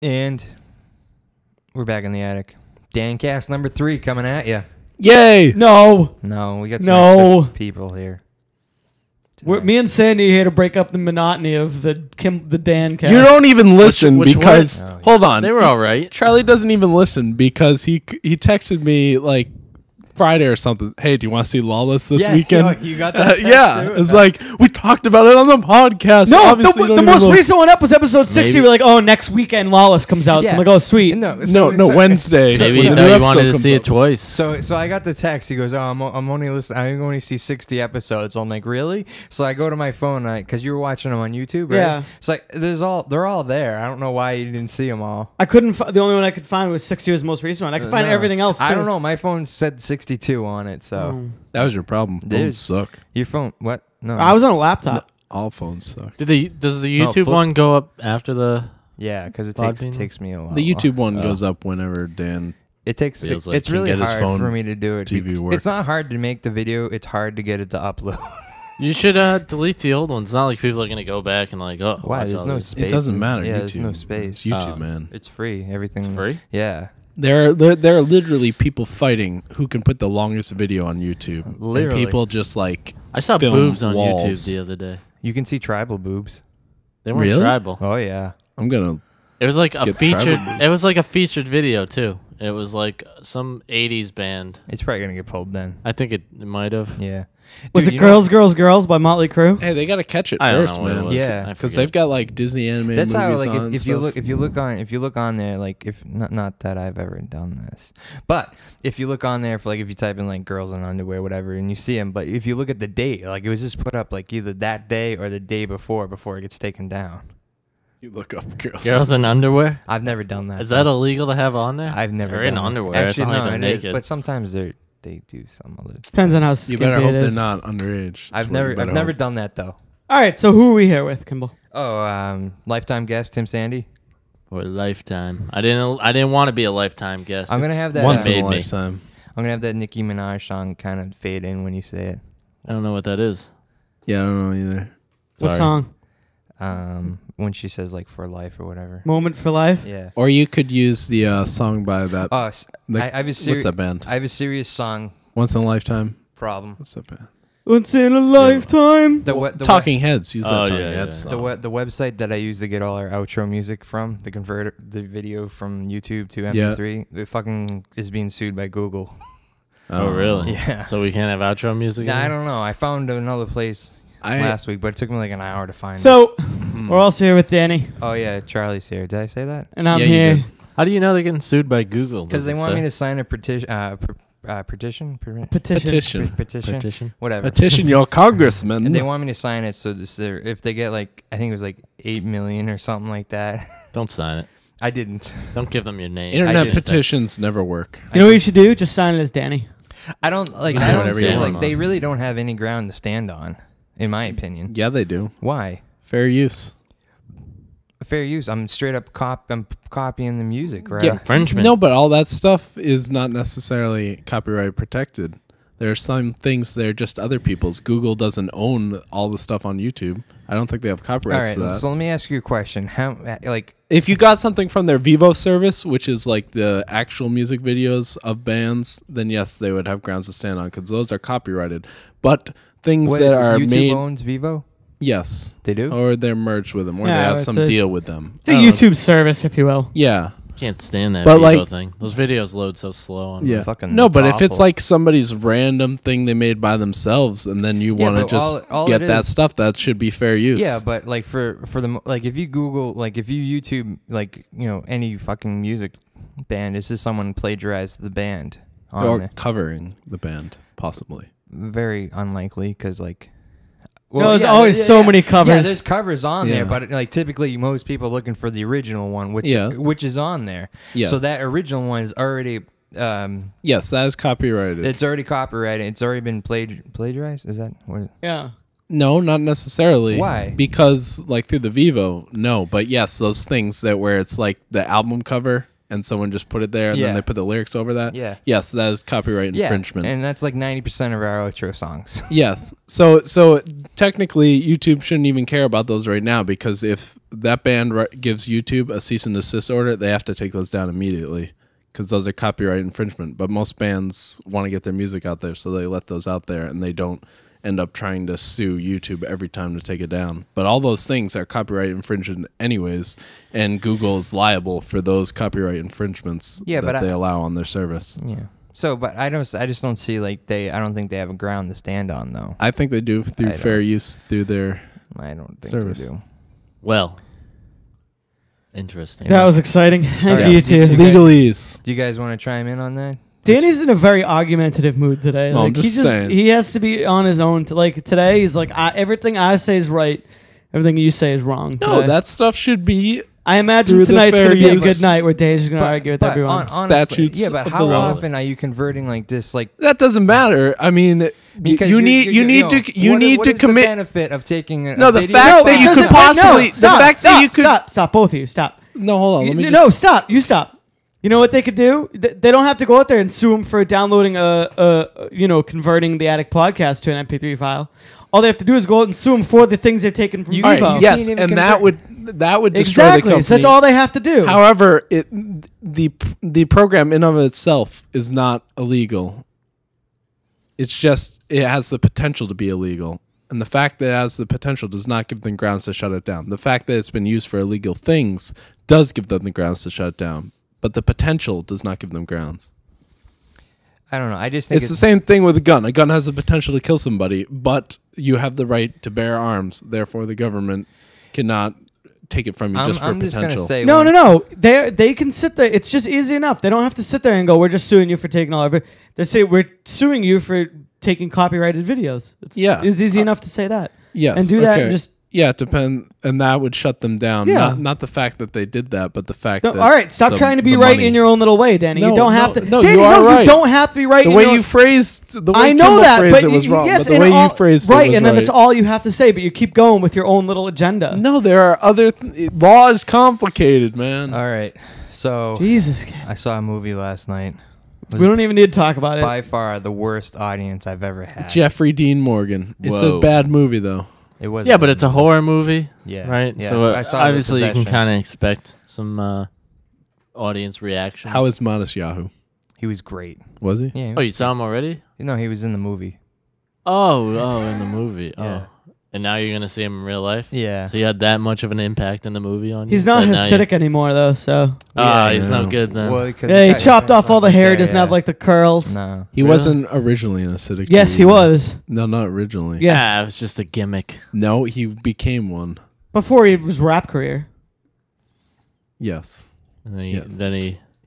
And we're back in the attic. Dancast number 3 coming at you. Yay! No. No, we got some extra people here. Me and Sandy are here to break up the monotony of the Dan cast. You don't even listen because... Oh, yeah. Hold on. They were all right. Charlie doesn't even listen because he texted me like Friday or something. Hey, do you want to see Lawless this weekend? You got that? Yeah. It's like, we talked about it on the podcast. No, Obviously the most recent one up was episode 60. We're like, oh, next weekend Lawless comes out. Yeah. So I'm like, oh, sweet. No, Wednesday. Maybe When you the know new you wanted to episode see it comes out. twice. So I got the text. He goes, "Oh, I'm only listening. I only see 60 episodes." I'm like, "Really?" So I go to my phone, because you were watching them on YouTube, right? Yeah. It's like they're all there. I don't know why you didn't see them all. I couldn't. The only one I could find was 60 was the most recent one. I could find everything else too. I don't know. My phone said 62 on it, so That was your problem. Dude. Phones suck. your phone. What? No. I was on a laptop. All phones suck. Does the YouTube flip- one go up after the? Yeah, because it Podbean? takes me a while. The YouTube one goes up whenever Dan... It takes. Feels like It's he can really get his hard phone for me to do it. TV work. It's not hard to make the video. It's hard to get it to upload. You should delete the old ones. It's not like people are gonna go back and like, oh, Why? watch There's all no these. space. It doesn't matter. Yeah, YouTube. there's no space. It's YouTube, man. It's free. Everything. It's free? Yeah. There are literally people fighting who can put the longest video on YouTube. Literally. And people just like... I saw film boobs on walls. YouTube the other day. You can see tribal boobs. They weren't Really? tribal. Oh yeah. I'm going to... It was like a Get featured. tribal boobs. It was like a featured video too. It was like some '80s band. It's probably gonna get pulled then. I think it might have. Yeah. Was Dude, it you know- Girls, Girls, Girls by Motley Crue? Hey, they got to catch it I don't first, know what it man. was. Yeah. I Because forget. they've got like Disney animated That's how movies like on and if you stuff. look on there, like if not that I've ever done this, but if you look on there for like if you type in like girls in underwear whatever and you see them, but if you look at the date, like it was just put up like either that day or the day before it gets taken down. You look up girls. Girls in underwear. I've never done that. Is that illegal to have on there? I've never. They're in done it. underwear. It's Actually, not like no, they're it is, naked. but sometimes they do some other. Depends on how You skimpy better hope it they're is. not underage. I've That's what you never better hope. done that though. All right, so who are we here with, Kimball? Oh, lifetime guest Tim Sandy. For a lifetime. I didn't want to be a lifetime guest. I'm gonna have that. Once in made a me. lifetime. I'm gonna have that Nicki Minaj song kind of fade in when you say it. I don't know what that is. Yeah, I don't know either. What Sorry. song? When she says like for life or whatever. Moment for Life? Yeah. Or you could use the song by that... Oh, the- I have a what's that band? I have a serious song Once in a Lifetime? problem. What's that band? Once in a lifetime. The Talking Heads. Use that Oh, Talking yeah, yeah, Heads yeah. song. the website that I use to get all our outro music from, the converter, the video from YouTube to Yeah. MP3, it fucking is being sued by Google. Oh, really? Yeah. So we can't have outro music? Nah, I anymore? don't know. I found another place last week, but it took me like an hour to find it. So, we're also here with Danny, Oh yeah, Charlie's here. Did I say that? and I'm Yeah, you here. did. How do you know they're getting sued by Google? Because Does they it want me say? to sign a petition. Petition? Petition. Petition? Whatever. Petition your congressman. And they want me to sign it so if they get like, I think it was like 8 million or something like that. Don't sign it. I didn't. Don't give them your name. Internet did. petitions never work. You know what you should do? Just sign it as Danny. I don't like. Do I don't whatever feel you like want. they really don't have any ground to stand on, in my opinion. Yeah, they do. Why? Fair use. Fair use. I'm straight up I'm copying the music, right? Yeah. Infringement. No, but all that stuff is not necessarily copyright protected. There are some things that are just other people's. Google doesn't own all the stuff on YouTube. I don't think they have All copyrights right. to that. So let me ask you a question. How like If you got something from their Vivo service, which is like the actual music videos of bands, then yes, they would have grounds to stand on because those are copyrighted. But things what, that are YouTube made, owns Vivo? yes, They do. or they're merged with them, or Yeah, they have it's some a- deal with them. It's a YouTube service, if you will. Yeah, Can't stand that But, Vivo like- thing. Those videos load so slow. On yeah. Fucking No, but if it's awful. like somebody's random thing they made by themselves, and then you Yeah, want to but just all get it that is- stuff, that should be fair use. Yeah, but like for the like if you Google like if you YouTube like any fucking music band, it's just someone plagiarized the band on or there. covering the band, possibly. Very unlikely because like. No, there's always so many covers. Yeah, there's covers on there, Yeah. but like typically most people are looking for the original one, which is on there. Yes. So that original one is already Yes, that is copyrighted. it's already copyrighted. It's already been plagiarized. Is that what? Yeah. No, not necessarily. Why? Because like through the Vivo, no. But yes, those things that where it's like the album cover and someone just put it there and then they put the lyrics over that. Yeah. Yes, that is copyright infringement. And that's like 90% of our outro songs. Yes. So technically, YouTube shouldn't even care about those right now, because if that band gives YouTube a cease and desist order, they have to take those down immediately, because those are copyright infringement. But most bands want to get their music out there, so they let those out there, and they don't end up trying to sue YouTube every time to take it down. But all those things are copyright infringement anyways, and Google is liable for those copyright infringements that they allow on their service. Yeah. So, but I just don't see I don't think they have a ground to stand on, though. I think they do through fair use through their I don't think service. they do. Well, interesting. That was exciting. Thank right. you too. Legalese. Do you guys want to chime in on that? Danny's in a very argumentative mood today. No, I'm just saying. He has to be on his own. Today he's like, everything I say is right, everything you say is wrong. No, today. that stuff should be. I imagine through the tonight's fair going to be a use. good night where Dave's going to argue with everyone. Honestly, Statutes yeah, but of how the law. often are you converting like this? Like, That doesn't matter. I mean, because you need to what is commit. the benefit of taking a No, the video fact file? that you could possibly Stop, both of you, stop. No, hold on. Let me No, stop. You stop. You know what they could do? They don't have to go out there and sue him for downloading converting the Attic podcast to an MP3 file. All they have to do is go out and sue him for the things they've taken from You- Vivo. All right, you yes, can't and even that would destroy the Exactly. company. So that's all they have to do. However, the program in of itself is not illegal. It's just it has the potential to be illegal. And the fact that it has the potential does not give them grounds to shut it down. The fact that it's been used for illegal things does give them the grounds to shut it down. But the potential does not give them grounds. I don't know. I just think It's the same thing with a gun. A gun has the potential to kill somebody, but you have the right to bear arms. Therefore, the government cannot take it from you just for I'm just potential. gonna say No. They can sit there. It's just easy enough. They don't have to sit there and go, "We're just suing you for taking all of it." They say, "We're suing you for taking copyrighted videos." It's easy enough to say that. Yes, and do that and just. Yeah, it depends, and that would shut them down. Yeah. Not the fact that they did that, but the fact No, that. all right, stop trying to be right in your own little way, Danny. No, you don't have to. no, Danny, you are right. You don't have to be right. The in way your you own, phrased, the way I know Kimball that, phrased but it was wrong. yes, but the way you phrased it right, was and then right. that's all you have to say. But you keep going with your own little agenda. No, there are other. Law is complicated, man. All right. So Jesus, I saw a movie last night. we don't even need to talk about it. By far the worst audience I've ever had. Jeffrey Dean Morgan. It's a Whoa. bad movie, though. It was. Yeah, but it's a horror movie. Yeah. Right? Yeah. So I saw obviously you can Possession. kind of expect some audience reactions. How is Modest Yahoo? He was great. Was he? Yeah. Oh, you saw him already? No, he was in the movie. Oh, in the movie. Yeah. Oh. And now you're going to see him in real life? Yeah. So you had that much of an impact in the movie on you? He's not But now Hasidic anymore, though. So he's no good then. Well, yeah, he chopped off all the hair. He doesn't have like the curls. No. He wasn't originally an acidic. Yes, he was. No, not originally. Yes, it was just a gimmick. No, he became one. before his rap career. Yes. And then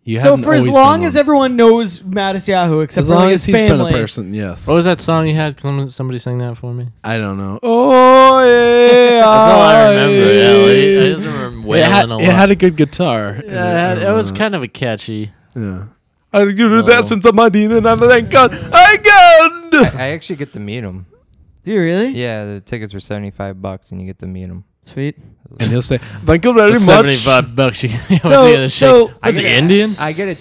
he So for as long as everyone knows Mattis Yahoo, except as for long like as his he's family, been a person, yes. What was that song you had? Somebody sing that for me. I don't know. Oh yeah, That's all I remember. Yeah, I just remember wailing a lot. It had a good guitar. Yeah, it was kind of a catchy. Yeah. I do that since I'm and I thank God. I actually get to meet him. do you really? Yeah, the tickets were $75 and you get to meet him. Sweet. And he'll say, "Thank you very much." $75. So Is he Indian? I get it.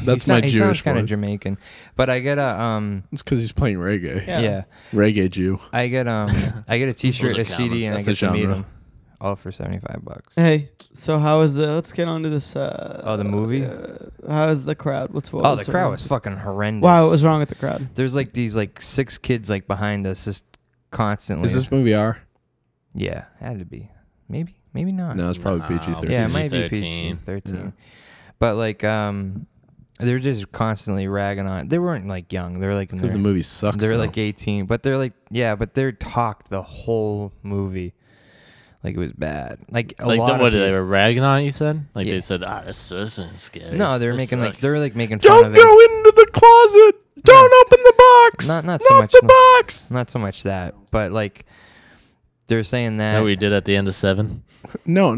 That's my he Jewish sounds kind of voice. Jamaican, but I get a It's because he's playing reggae. Yeah. Reggae Jew. I get a T-shirt, Those a are CD, and I That's get a to meet genre. him, all for $75. Hey, so how is the? Let's get on to this. The movie? How is the crowd? What Oh, was the crowd was fucking horrendous. Wow, what was wrong with the crowd? There's like these like 6 kids like behind us just constantly. Is this movie R? Yeah, had to be. Maybe not. No, it's probably PG-13. Yeah, it might be PG-13. PG-13. Yeah. But like they're just constantly ragging on. They weren't like young. They were like Because the movie sucks. they're though. like 18, but they're like but they're talked the whole movie. Like it was bad. Like a Like lot what of they were ragging on it, you said? Like Yeah. they said, this isn't scary. No, they were This making sucks." they were like making fun Don't of go it. into the closet. Don't open the box. Not so much. the box. Not so much that, but like they're saying Is that. that what we did at the end of 7? No.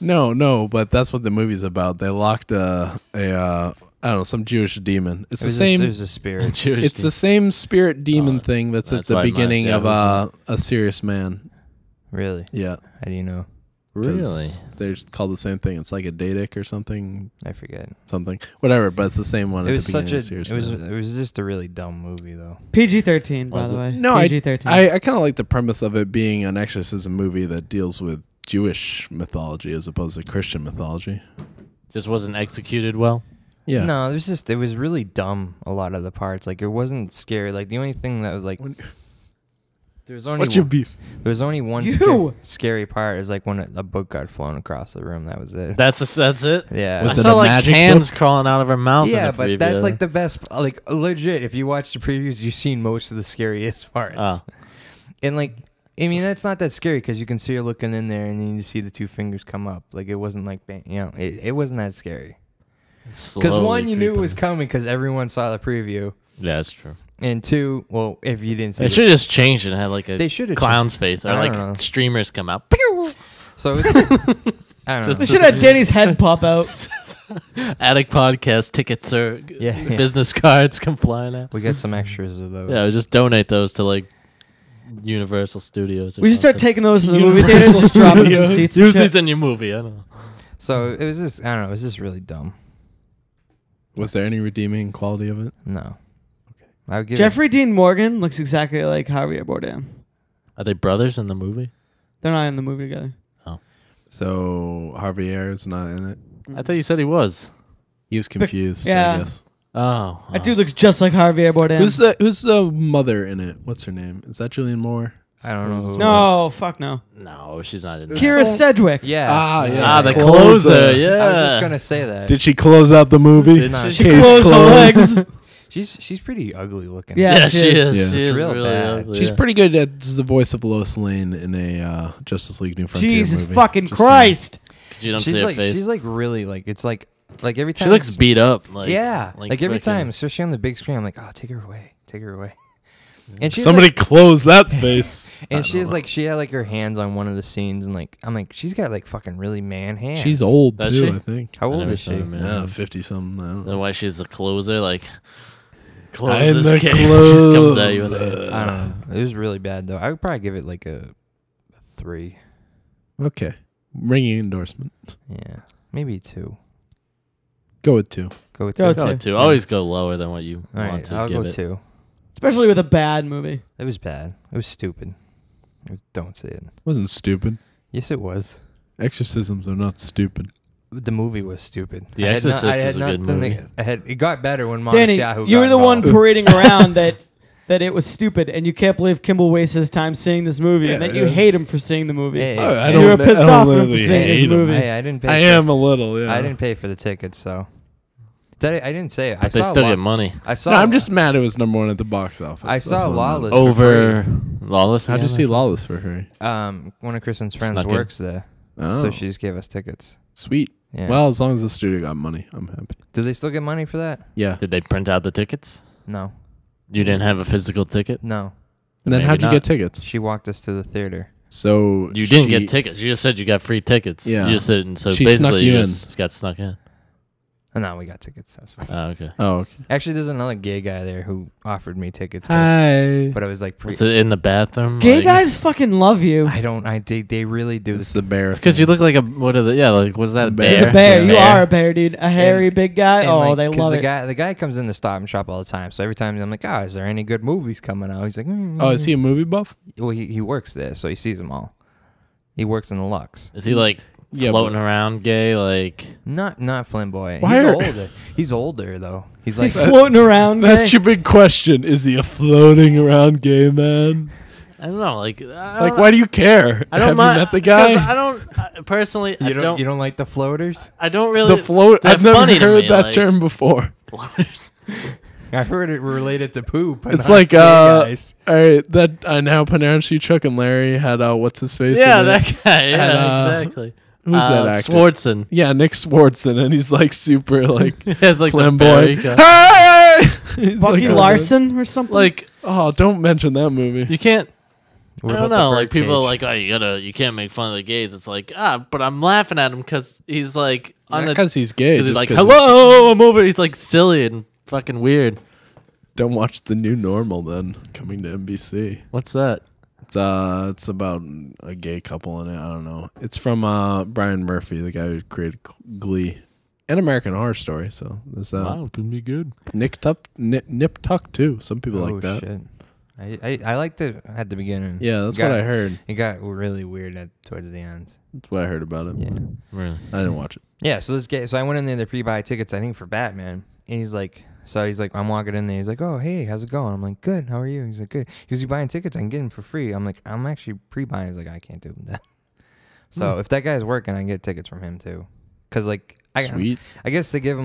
no. But that's what the movie's about. They locked I don't know, some Jewish demon. It's it the was same. it was a spirit. Jewish It's the same spirit demon Oh, thing that's at that's the why beginning Marcia of was A Serious Man. Really? Yeah. How do you know? Really? They're called the same thing. It's like a Daedic or something. I forget. Whatever, but it's the same one It at was the such beginning a. of the series. It was just a really dumb movie though. PG-13, by Was the it? way. No, PG-13. I kind of like the premise of it being an exorcism movie that deals with Jewish mythology as opposed to Christian mythology. Just wasn't executed well. Yeah. No, it was really dumb. A lot of the parts, like it wasn't scary. Like the only thing that was like, there was only What's your beef? there was only one You! scary part. Is like when a book got flown across the room. That was it. That's it. Yeah. Was I it saw a like magic hands crawling out of her mouth. Yeah, in the but preview. that's like the best. Like legit, if you watch the previews, you've seen most of the scariest parts. Oh. And like, I mean, that's not that scary because you can see her looking in there, and then you see the two fingers come up. Like it wasn't like, it wasn't that scary. Because one, you knew it was coming because everyone saw the preview, Yeah, that's true. and two, well, if you didn't see They it, should have just changed it and had like a They should've clown's face or I like don't know. streamers come out. so it was, I don't know. They should have Danny's head pop out. Attic podcast tickets or Yeah. business cards come flying out. We got some extras of those. Yeah, just donate those to like Universal Studios. Or We should start something. taking those to the movie theaters, just drop them in the seats. and Use shit. these in your movie. I don't know. So it was just, I don't know. It was just really dumb. Was there any redeeming quality of it? No. I would give Jeffrey Dean Morgan looks exactly like Javier Bardem. Are they brothers in the movie? They're not in the movie together. So Javier is not in it. I thought you said he was. He was confused. yeah. I guess. Oh, That dude looks just like Javier Bardem. Who's the mother in it? What's her name? Is that Julianne Moore? I don't know. Who No, fuck no. no, she's not in. Kira Sedgwick. Yeah. Ah, yeah. Ah, the Closer. closer. Yeah, I was just gonna say that. Did she close out the movie? Did she? She Case closed the legs. She's pretty ugly looking. Yeah. Yeah, she is. Yeah. She is real really bad. ugly. She's yeah. pretty good as the voice of Lois Lane in a Justice League New Frontier Jesus movie. fucking Just saying. Christ. 'Cause you don't she's see her like face. she's like really like it's like every time She looks beat up. Like, yeah, like every frickin- time, especially on the big screen, I'm like, oh, take her away. And she's Somebody like, close that face. and she's like, she had like her hands on one of the scenes, and like, I'm like, she's got like fucking really man hands. She's old Does too, she? I think. How I old never is saw she? her, man. Yeah, 50 something. I don't Then know. why she's a closer? Like, I'm close the this game. She just comes at you with it. I don't know. It was really bad though. I would probably give it like a 3. Okay. Ringing endorsement. Yeah, maybe 2. Go with 2. Go with Go 2. with Go 2. Always go lower than what you All want right, to I'll give go it. 2. Especially with a bad movie. It was bad. It was stupid. Don't say it. Wasn't stupid. Yes, it was. Exorcisms are not stupid. The movie was stupid. The I had Exorcist I had is a good nothing movie. It got better when Danny, Monticello you were got the one involved. parading around that it was stupid, and you can't believe Kimball wastes his time seeing this movie, and Yeah, that you yeah. hate him for seeing the movie. Hey, Oh, I And don't- you were pissed I don't off at him for literally seeing this hate him. movie. Hey, I didn't pay. I for- am a little, yeah. I didn't pay for the tickets, so I didn't say it. But they still get money. I saw. No, I'm just mad it was number 1 at the box office. I That's saw what I'm mad Lawless about. Over Lawless. How'd you again, see I think? Lawless for free? One of Kristen's friends Snuck in. works there, Oh, so she just gave us tickets. sweet. Yeah. Well, as long as the studio got money, I'm happy. do they still get money for that? Yeah. Did they print out the tickets? No, You didn't have a physical ticket? no. And then Maybe how'd you not. get tickets? She walked us to the theater. So You didn't she- get tickets. You just said you got free tickets. Yeah. You just said, and so She snuck basically you you in. just got snuck in. Oh, no, we got tickets. That's fine. Oh, okay. Oh, okay. Actually, there's another gay guy there who offered me tickets, but, Hi. but I was like, Was it in the bathroom? Gay Like- guys fucking love you. they really do It's this. the bear. It's because you look like a what are the like was that a Bear. He's bear? a bear. You Bear. are a bear, dude. A hairy, big guy. And, Oh, like, they 'cause love the it. The guy comes in the Stop and Shop all the time. So every time I'm like, oh, is there any good movies coming out? He's like, Oh, is he a movie buff? Well, he works there, so he sees them all. He works in the Lux. Is he like Yeah, floating around gay? Like Not flamboyant. Why He's are- older. He's older though. He's Is like he floating around? That's gay? your big question. Is he a floating around gay man? I don't know. Like Like, why do you care? I don't Have mind you met the 'cause guy? I don't personally. I don't. you don't like the floaters? I don't really. The float. they're I've never funny to heard me, that like- term before. floaters. I've heard it related to poop. but It's not like gay guys. all right, that I know Panarchy, Chuck, and Larry had what's his face? Yeah, in it. that guy. Yeah, And, exactly. Who's that actor? Swartzen. Yeah, Nick Swartzen, and he's like super like He has like the flamboyant. Barry Hey! He's Bucky like, Larson or something? like oh, don't mention that movie. you can't. What I don't about the know. Like people are birdcage? like, oh, you can't make fun of the gays. It's like but I'm laughing at him because he's like on the. Because he's gay. He's just like, 'cause hello, I'm over. He's like silly and fucking weird. Don't watch The New Normal then, coming to NBC. What's that? It's about a gay couple in it. I don't know. It's from Brian Murphy, the guy who created Glee and American Horror Story. So there's that. Wow, can be good. Nip Tuck too. Some people like that. Shit. I liked it at the beginning. Yeah, that's what I heard. It got really weird towards the end. That's what I heard about it. Yeah, Really? I didn't watch it. yeah. So I went in there to pre-buy tickets. I think for Batman, and he's like, I'm walking in there. He's like, oh hey, how's it going? I'm like, good. How are you? He's like, good. He goes, you buying tickets? I can get them for free. I'm like, I'm actually pre-buying. He's like, I can't do that. So if that guy's working, I can get tickets from him too. Cause like Sweet. I guess they give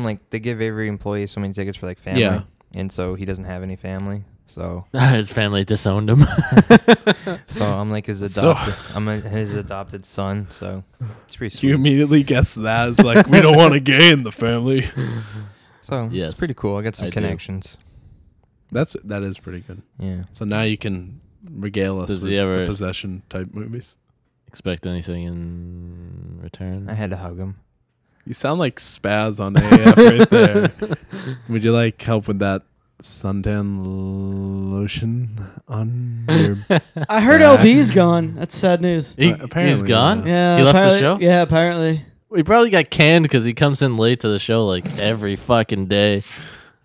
every employee so many tickets for like family. Yeah. And so he doesn't have any family. So His family disowned him. so I'm like his So- his adopted son. So it's pretty You sweet. immediately guess that. It's like, we don't want a gay in the family. So Yes, it's pretty cool. I got some I do. connections. That is pretty good. Yeah. So now you can regale us Does with he ever- the possession type movies. Expect anything in return? I had to hug him. You sound like Spaz on AF right there. Would you like help with that suntan lotion on your... I heard Back. LB's gone. That's sad news. Apparently He's gone? Yeah, He left the apparently- show? Yeah, apparently. He probably got canned because he comes in late to the show like every fucking day.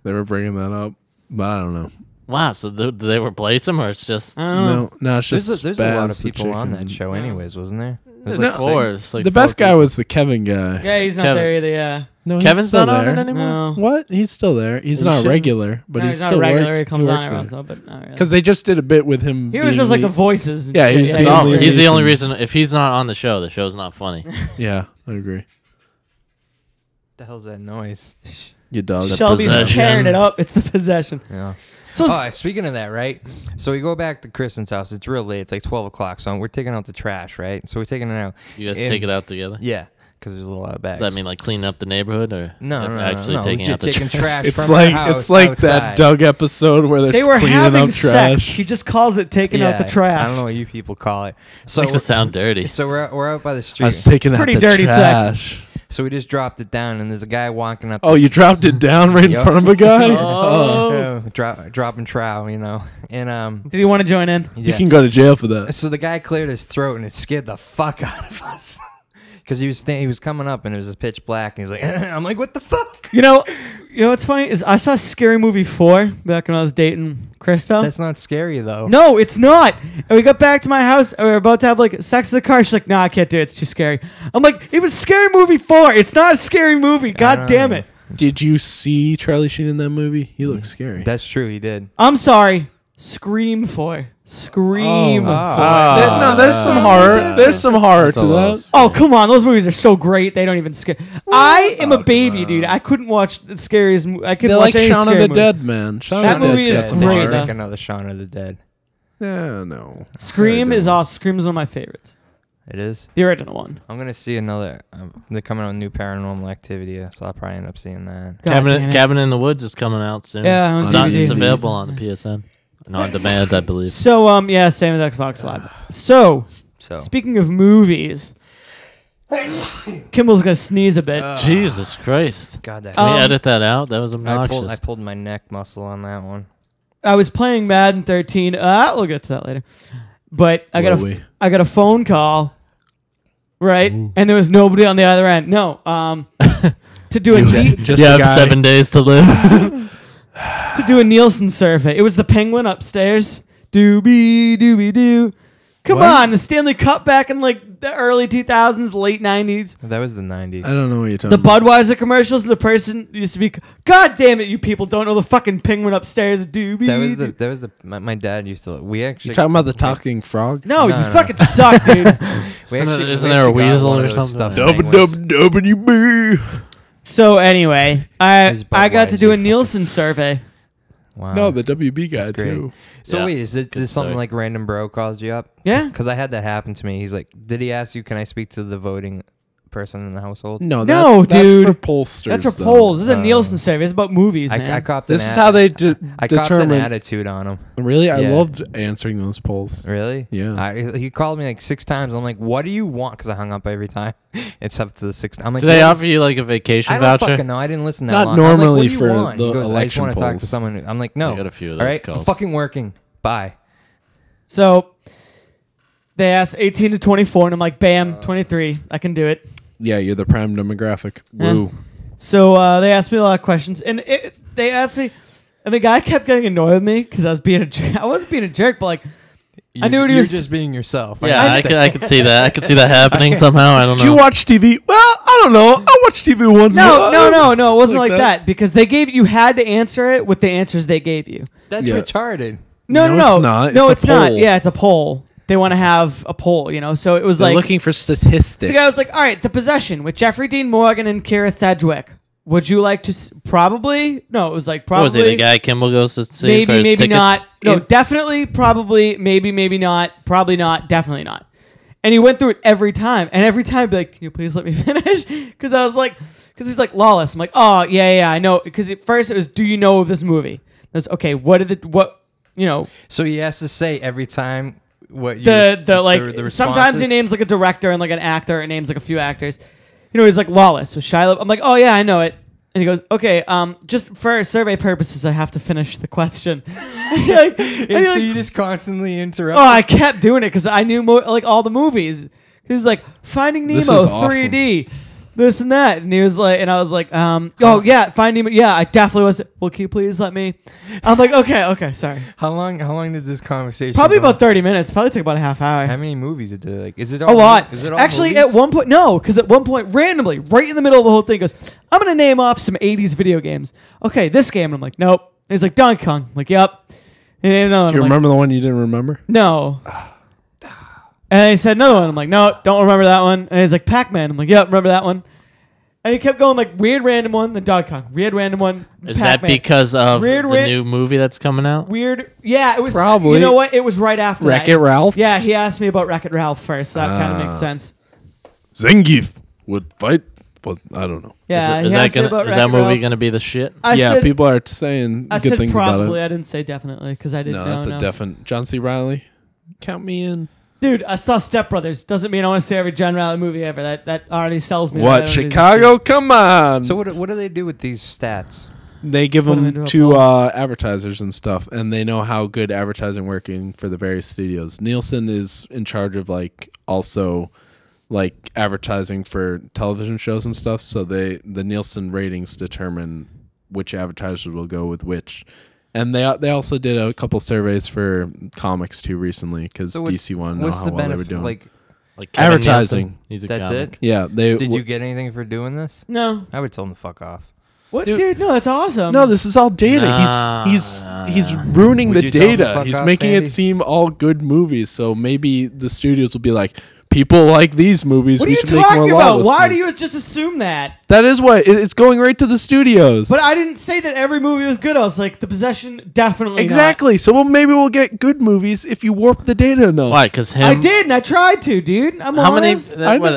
They were bringing that up, but I don't know. Wow, so did they replace him or it's just... I don't know. No, it's just There's a lot of Spaz the people on that chicken. show, anyways, wasn't there? There's No. like four. It's like The four best guy people. was the Kevin guy. Yeah, he's not Kevin. there either. Yeah. No, he's Kevin's still not on there. it anymore? No. What? He's still there. He's He not shouldn't. regular, but No, he he's still not regular. works. He comes on every there. once in a while, but not really. Because they just did a bit with him. He was being just like the the- voices. and Yeah, shit. he was yeah, being was Oh, the- great. he's the only reason. If he's not on the show's not funny. Yeah, I agree. The hell's that noise? You dog. The Shelby's possession. tearing it up. It's the possession. Yeah. So Oh, speaking of that, right? So we go back to Kristen's house. It's real late. It's like 12 o'clock. So we're taking out the trash, right? So we're taking it out. You guys And- take it out together? Yeah, because there's a lot of bags. Does that mean like cleaning up the neighborhood or no, actually taking legit out the taking trash It's from our like house that outside. Doug episode where they're they were cleaning having up sex. trash. He just calls it taking out the trash. I don't know what you people call it. So Makes it sound dirty. So we're out by the I street. was taking out Pretty the dirty sex. trash. So we just dropped it down, and there's a guy walking up. Oh, you dropped it down right in Yup. front of a guy? Oh. dropping trowel, you know. And Did he want to join in? You yeah. can go to jail for that. So the guy cleared his throat, and it scared the fuck out of us. Because he was coming up, and it was pitch black, and he's like, I'm like, what the fuck? You know what's funny is I saw Scary Movie 4 back when I was dating Krista. That's not scary though. No, it's not. And we got back to my house, and we were about to have like sex in the car. She's like, "No, I can't do it. It's too scary." I'm like, "It was Scary Movie 4. It's not a scary movie. God damn it." Did you see Charlie Sheen in that movie? He looks scary. That's true. He did. I'm sorry. Scream 4. Scream 4. No, there's some horror. There's some horror That's a to little that. Oh, come on. Those movies are so great. They don't even scare. I am a baby, dude. I couldn't watch the scariest movie. I couldn't They're watch like any Shaun of scary the movie. Dead, man. Shaun That of the movie Dead's is got some great, horror. though. Make another Shaun of the Dead. Yeah, no. Scream Very is good. awesome. Scream is one of my favorites. It is. The original one. I'm gonna see another. They're coming out with new Paranormal Activity, so I'll probably end up seeing that. God damn it. Cabin in the Woods is coming out soon. Yeah, on It's, DVD. it's available on the PSN. And on demand, I believe. So, yeah, same with Xbox Live. So, So speaking of movies, Kimball's gonna sneeze a bit. Jesus Christ. God, that. Can we Um, edit that out? That was I obnoxious. pulled my neck muscle on that one. I was playing Madden 13. We'll get to that later. But I got Will we? I got a phone call, right? And there was nobody on the other end. No, to do a Just you a have guy. 7 days to live. to do a Nielsen survey. It was the Penguin upstairs. Doobie doobie doo. Come What? on, the Stanley Cup back in like the early 2000s, late 90s. That was the 90s. I don't know what you're talking The about. Budweiser commercials. The person used to be, God damn it, you people don't know the fucking Penguin upstairs. Doobie. That was the. My dad used to. We actually. You talking about the talking frog? No, No, you no. fucking suck, dude. Isn't there a weasel or something? WB. So anyway, His I got to Budweiser do a fucking- Nielsen survey. Wow. No, the WB guy That's great. too. So Yeah, wait, is good this something story. like random bro calls you up? Yeah. Because I had that happen to me. He's like, did he ask you, can I speak to the voting person in the household? No, No, that's dude. for pollsters. That's for though. polls. This is a Nielsen survey. It's about movies, man. I copped This an is how they I copped an determine. attitude on him. Really, I Yeah. loved answering those polls. Really? Yeah. He called me like 6 times. I'm like, what do you want? Because I hung up every time. It's up to the 6th. I'm like, Do they "What?" offer you like a vacation I don't voucher? fucking know. I didn't listen that Not long. I'm like, normally what do you for want? the He goes, I just election want to talk to polls. someone. I'm like, no. I got a few of All those right, calls. I'm fucking working. Bye. So They asked 18 to 24, and I'm like, bam, 23. I can do it. Yeah, you're the prime demographic. Woo. So they asked me a lot of questions, and they asked me, and the guy kept getting annoyed with me because I was being a jerk. I wasn't being a jerk, but like I knew what he was just being yourself. Yeah, I could see that. I could see that happening somehow. I don't know. Do you watch TV? Well, I don't know. I watch TV once. No, it wasn't like that because you had to answer it with the answers they gave you. That's retarded. No, it's not. No, It's it's a not. poll. Yeah, it's a poll. They want to have a poll, So it was They're like looking for statistics. So the guy was like, all right, The Possession with Jeffrey Dean Morgan and Keira Sedgwick. Would you like to probably? No, it was like probably. What was he, the guy Kimball goes to see maybe, for his maybe tickets? not. No, definitely, probably, maybe not, probably not, definitely not. And he went through it every time. And every time, I'd be like, can you please let me finish? Because he's like, Lawless. I'm like, oh, yeah, I know. Because at first it was, do you know of this movie? That's okay. So he has to say every time what you the sometimes he names like a director and like an actor and names like a few actors. He's like Lawless with Shia LaBeouf. I'm like, oh yeah, I know it. And he goes, okay, just for survey purposes, I have to finish the question. So you just constantly interrupt. Oh, I kept doing it because I knew all the movies. He was like, Finding Nemo, This is awesome. 3D, this and that. And he was like, and I was like, oh yeah, Finding Nemo. Yeah, I definitely was. Well, can you please let me? I'm like, okay, sorry. How long did this conversation Probably go? about 30 minutes. Probably took about a half hour. How many movies did it like? Is it A all lot. Is it all Actually, movies? at one point, no, because at one point, randomly, right in the middle of the whole thing, he goes, I'm going to name off some 80s video games. Okay, this game. And I'm like, nope. And he's like, Donkey Kong. I'm like, yep. And another one, Do you I'm like, remember the one you didn't remember? no. And he said another one. I'm like, no, don't remember that one. And he's like, Pac-Man. I'm like, yep, remember that one. And he kept going like weird random one, then Donkey Kong. Weird random one. Is Pac-Man. that because of Weird the ran- new movie that's coming out? Weird. Yeah, it was. Probably. You know what? It was right after Wreck-It that. Ralph? Yeah, he asked me about Wreck-It Ralph first. So that kind of makes sense. Zangief would fight. Well, I don't know. Yeah, is he asked me about that Wreck-It movie Ralph. gonna be the shit? I Yeah, said, people are saying I good said things probably. about it. I didn't say definitely because I didn't No, know that's a enough. definite. John C. Reilly, count me in. Dude, I saw Step Brothers. Doesn't mean I want to see every John Riley movie ever. That already sells me. that I What, don't need to see Chicago? Come on. So what do they do with these stats? They give Put 'em them into a to poll. advertisers and stuff, and they know how good advertising working for the various studios. Nielsen is in charge of also advertising for television shows and stuff. So the Nielsen ratings determine which advertisers will go with which. And they also did a couple surveys for comics too recently because DC wanted to know What's how the well they were benefit? doing. Like Kevin Advertising. Nielsen, he's a That's comic. it? Yeah, they Did you get anything for doing this? No. I would tell them to fuck off. What, Dude. dude? No, that's awesome. No, this is all data. Nah. He's ruining Would the you tell him to data. fuck He's off, making Sandy? it seem all good movies. So maybe the studios will be like, people like these movies. What are we you should make talking more about? lawlessness. Why do you just assume that? That is what it's going right to the studios. But I didn't say that every movie was good. I was like, The Possession, definitely not. exactly. So maybe we'll get good movies if you warp the data enough. Why? Because him. I did, and I tried to, dude. I'm How many? honest.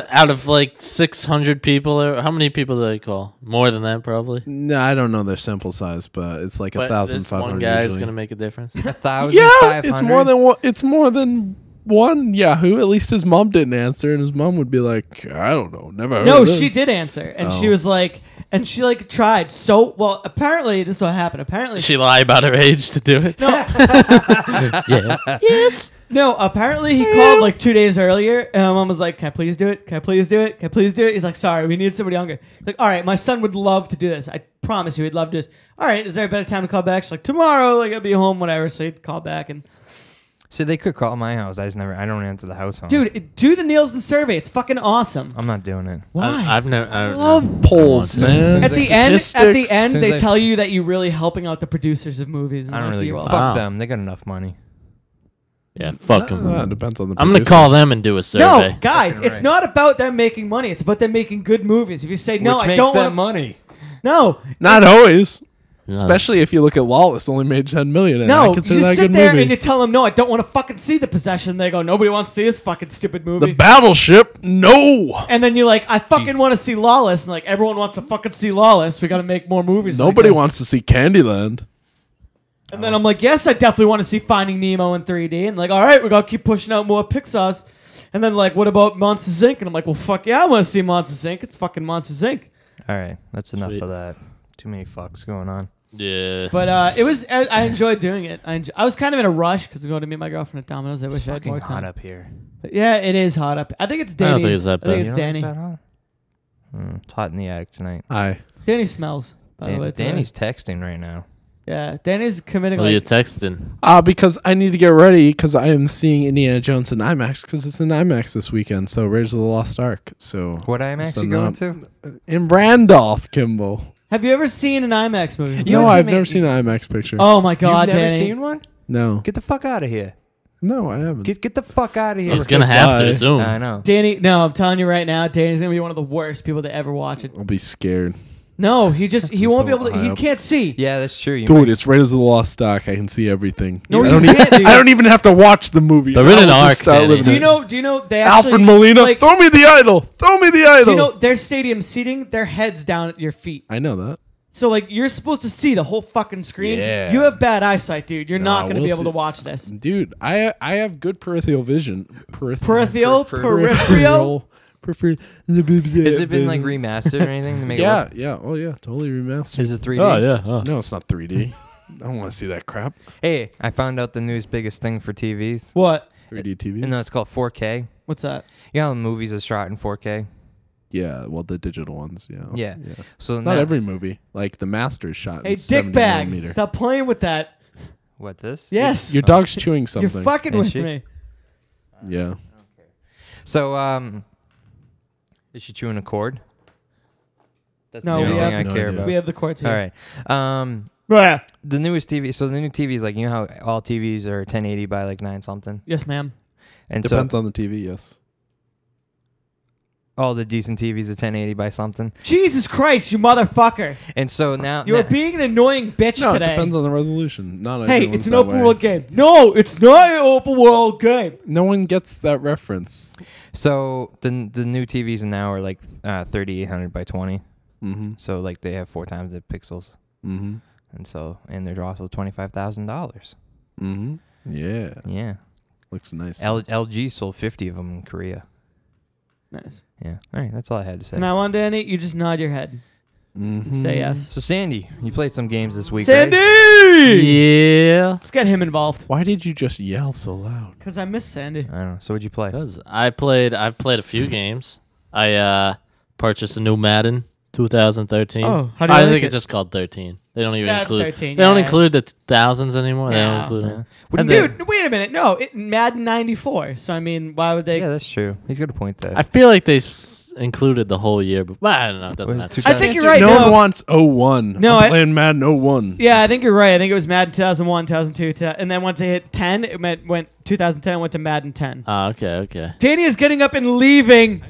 Out of 600 people, how many people do they call? More than that, probably. No, I don't know their sample size, but it's like But this 1,500. one guy is usually. gonna make a difference. 1,500. Yeah, it's more than one. It's more than one Yahoo. At least his mom didn't answer, and his mom would be like, "I don't know, never heard No, of this." she did answer, and she Oh. was like, and she tried so well. Apparently, this is what happened. Apparently, She lie about her age to do it. no, Yeah. Yes. no. Apparently, he called like 2 days earlier, and my mom was like, "Can I please do it? Can I please do it? Can I please do it?" He's like, "Sorry, we need somebody younger." Like, all right, my son would love to do this. I promise you, he'd love to do this. All right, is there a better time to call back? She's like, tomorrow. Like, I'll be home, whatever. So he'd call back and. See, they could call my house. I don't answer the house phone. Dude, do the Nielsen survey. It's fucking awesome. I'm not doing it. Why? I've never. I love polls, Come on, man. at the Statistics. end, Since they I've- tell you that you're really helping out the producers of movies. And I don't like, really you're give a welcome. fuck Wow. them. They got enough money. Yeah, fuck them. It depends on the. I'm gonna producer. call them and do a survey. No, guys, Fucking it's right. not about them making money. It's about them making good movies. If you say no, Which I makes don't them want money. no, Not always. No. Especially if you look at Lawless, only made 10 million. And I no, you consider that just a sit good there movie. and you tell them no, I don't want to fucking see The Possession. They go, nobody wants to see this fucking stupid movie. The Battleship, no. And then you're like, I fucking want to see Lawless, and like everyone wants to fucking see Lawless. We got to make more movies. Nobody like this. wants to see Candyland. And then I'm like, yes, I definitely want to see Finding Nemo in 3D. And like, all right, we got to keep pushing out more Pixar's. And then like, what about Monsters Inc? And I'm like, well, fuck yeah, I want to see Monsters Inc. It's fucking Monsters Inc. All right, that's enough Sweet. of that. Too many fucks going on. Yeah. But it was. I enjoyed doing it. I was kind of in a rush because I'm going to meet my girlfriend at Domino's. I wish It's I had fucking more hot time. up here. But yeah, it is hot up. I think it's I don't Danny's. think it's that bad. it's Danny. It's hot in the attic tonight. Hi. Danny smells. By the way, today. Danny's texting right now. Yeah, Danny's committing. What are you Like, texting? Because I need to get ready because I am seeing Indiana Jones in IMAX because it's in IMAX this weekend. So Raiders of the Lost Ark. So What IMAX you going to? in Randolph, Kimball. have you ever seen an IMAX movie? You know No, what you I've mean- never seen an IMAX picture. Oh my God, You've never Danny! seen one? No, Get the fuck out of here. no, I haven't. Get the fuck out of here. He's gonna have Bye. to soon. I know. Danny, no, I'm telling you right now, Danny's gonna be one of the worst people to ever watch it. I'll be scared. No, he won't be so able to. He high up. can't see. Yeah, that's true. You Dude, it's Raiders of the Lost Ark. I can see everything. No, I you don't can't, dude. I don't even have to watch the movie. The Rated I will just Ark, start Danny. living Do you it. know? Do you know they actually Alfred Molina? like? Throw me the idol. Throw me the idol. Do you know their stadium seating? Their heads down at your feet. I know that. So like you're supposed to see the whole fucking screen. Yeah. You have bad eyesight, dude. You're not Nah, gonna we'll be able see. to watch this. Dude, I have good peripheral vision. Peripheral, Peripheral. Has it been like remastered or anything to make it Yeah, look? yeah. Oh, yeah. Totally remastered. Is it 3D? yeah. No, it's not 3D. I don't want to see that crap. Hey, I found out the newest biggest thing for TVs. What? 3D TVs? No, it's called 4K. What's that? You know how movies are shot in 4K? Yeah, well, the digital ones, yeah. Yeah. So Not now- every movie. Like, The Master's shot Hey, in 70 dickbag! millimeter. Stop playing with that. What, this? Yes. Your dog's chewing You're something. fucking Is with she? me. Yeah. So, is she chewing a cord? That's No, the we only thing have- I no care idea. about. We have the courts here. All right. Yeah. The newest TV. So the new TVs, like, you know how all TVs are 1080 by like 9 something, Yes, ma'am. and Depends so on the TV, yes. all the decent TVs are 1080 by something. Jesus Christ, you motherfucker! And so now You are being an annoying bitch No, it today. depends on the resolution. Not Hey, everyone's it's an that open way. world game. No, it's not an open world game. No one gets that reference. So the new TVs now are like 3800 by 20. Mm-hmm. So like they have 4 times the pixels, Mm-hmm. and they're also $25,000. Mm-hmm. Yeah. Yeah. Looks nice. LG sold 50 of them in Korea. Nice. Yeah. All right. That's all I had to say. And I want Danny, you just nod your head. Mhm. Say yes. So Sandy, you played some games this week, Sandy! right? Yeah. Let's get him involved. Why did you just yell so loud? Because I miss Sandy. I don't know. So what'd you play? Because I've played a few games. I purchased a new Madden 2013. Oh, how do you I like think it? it's just called 13. They don't even Yeah, include 13, They don't yeah. include the thousands anymore. They No. don't include it. What And do you then- Dude, wait a minute. No, Madden 94. So, I mean, why would they... Yeah, that's true. He's got a point there. I feel like they included the whole year, but I don't know. It doesn't What is matter. it, I think you're right. No No, one wants 01. No, I'm playing Madden 01. yeah, I think you're right. I think it was Madden 2001, 2002, and then once it hit 10, it went 2010, went to Madden 10. Okay. Danny is getting up and leaving.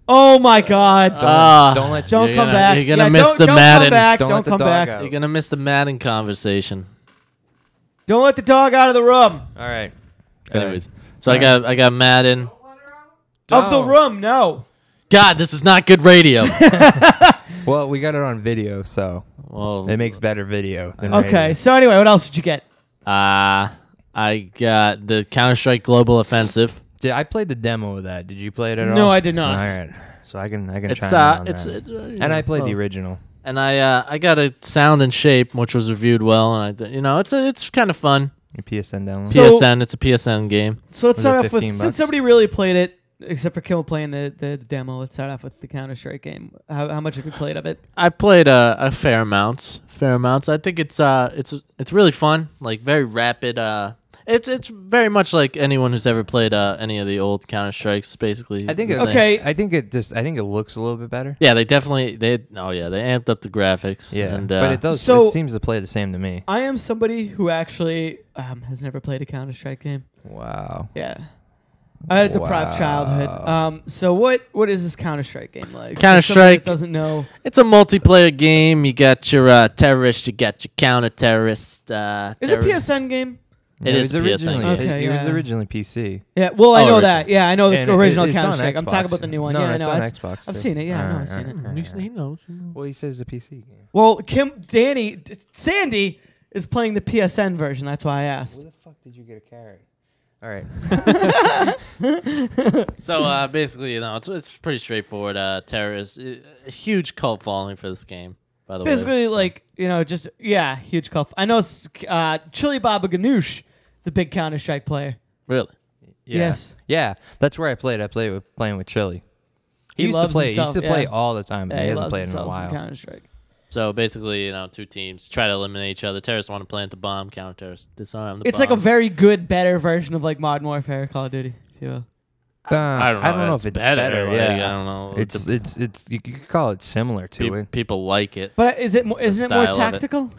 Oh my God! Don't let Don't You're come gonna- back. you're gonna Yeah, miss don't, the don't Madden. Come back. Don't Don't let the come dog back. out. You're gonna miss the Madden conversation. Don't let the dog out of the room. All right. Anyways, so I got Madden. Of the No. room, no. God, this is not good radio. Well, we got it on video, so Well, it makes better video. Than Okay. radio. So anyway, what else did you get? I got the Counter-Strike Global Offensive. I played the demo of that. Did you play it at all? No, I did not. All right. So I can It's chime in on it's that. And I played the original. and I got a Sound and Shape, which was reviewed well, and it's kind of fun. Your PSN download. So- PSN, it's a PSN game. So let's Was start it off with 15 since bucks? somebody really played it, except for Kill playing the demo. Let's start off with the Counter Strike game. How much have you played of it? I played a fair amounts. I think it's really fun, like very rapid. It's very much like anyone who's ever played any of the old Counter Strikes. Basically, I think the it's same. Okay. I think it looks a little bit better. Yeah, they amped up the graphics. Yeah, and, but it does. So- it seems to play the same to me. I am somebody who actually has never played a Counter Strike game. Wow. Yeah. I had a deprived Wow. childhood. So what is this Counter Strike game like? For Counter-Strike- somebody that doesn't know. It's a multiplayer game. You got your terrorist, you got your counter terrorist. Is it a PSN game? It Yeah, is was PSN. originally. Okay, it was yeah. originally PC. Yeah. Well, I Oh, know original. that. Yeah, I know the And original it's on Counter Strike. I'm talking Xbox. about the new one. No, yeah, I it's know. on I've Xbox. I've too. seen it. Yeah, I know. I've Alright, seen it. alright. He knows. Well, he says it's a PC game. Well, Sandy is playing the PSN version. That's why I asked. Where the fuck did you get a carrot? All right. So basically, it's pretty straightforward. Terrorist, a huge cult following for this game. By the Basically, way, like, just huge call. I know Chili Baba Ganoush, the big Counter-Strike player. really. Yeah. Yes. Yeah, that's where I played. I played playing with Chili. He used to loves play. himself, he used to play yeah. all the time. But Yeah, he he hasn't loves played in a himself while. from Counter-Strike. So basically, 2 teams try to eliminate each other. Terrorists want to plant the bomb. Counter-terrorists disarm the It's bomb. like a very good, better version of like Modern Warfare, Call of Duty, if you will. I don't know. if it's better. Like, Yeah, I don't know. It's you could call it similar to it. People like it. But isn't it more style of it. tactical?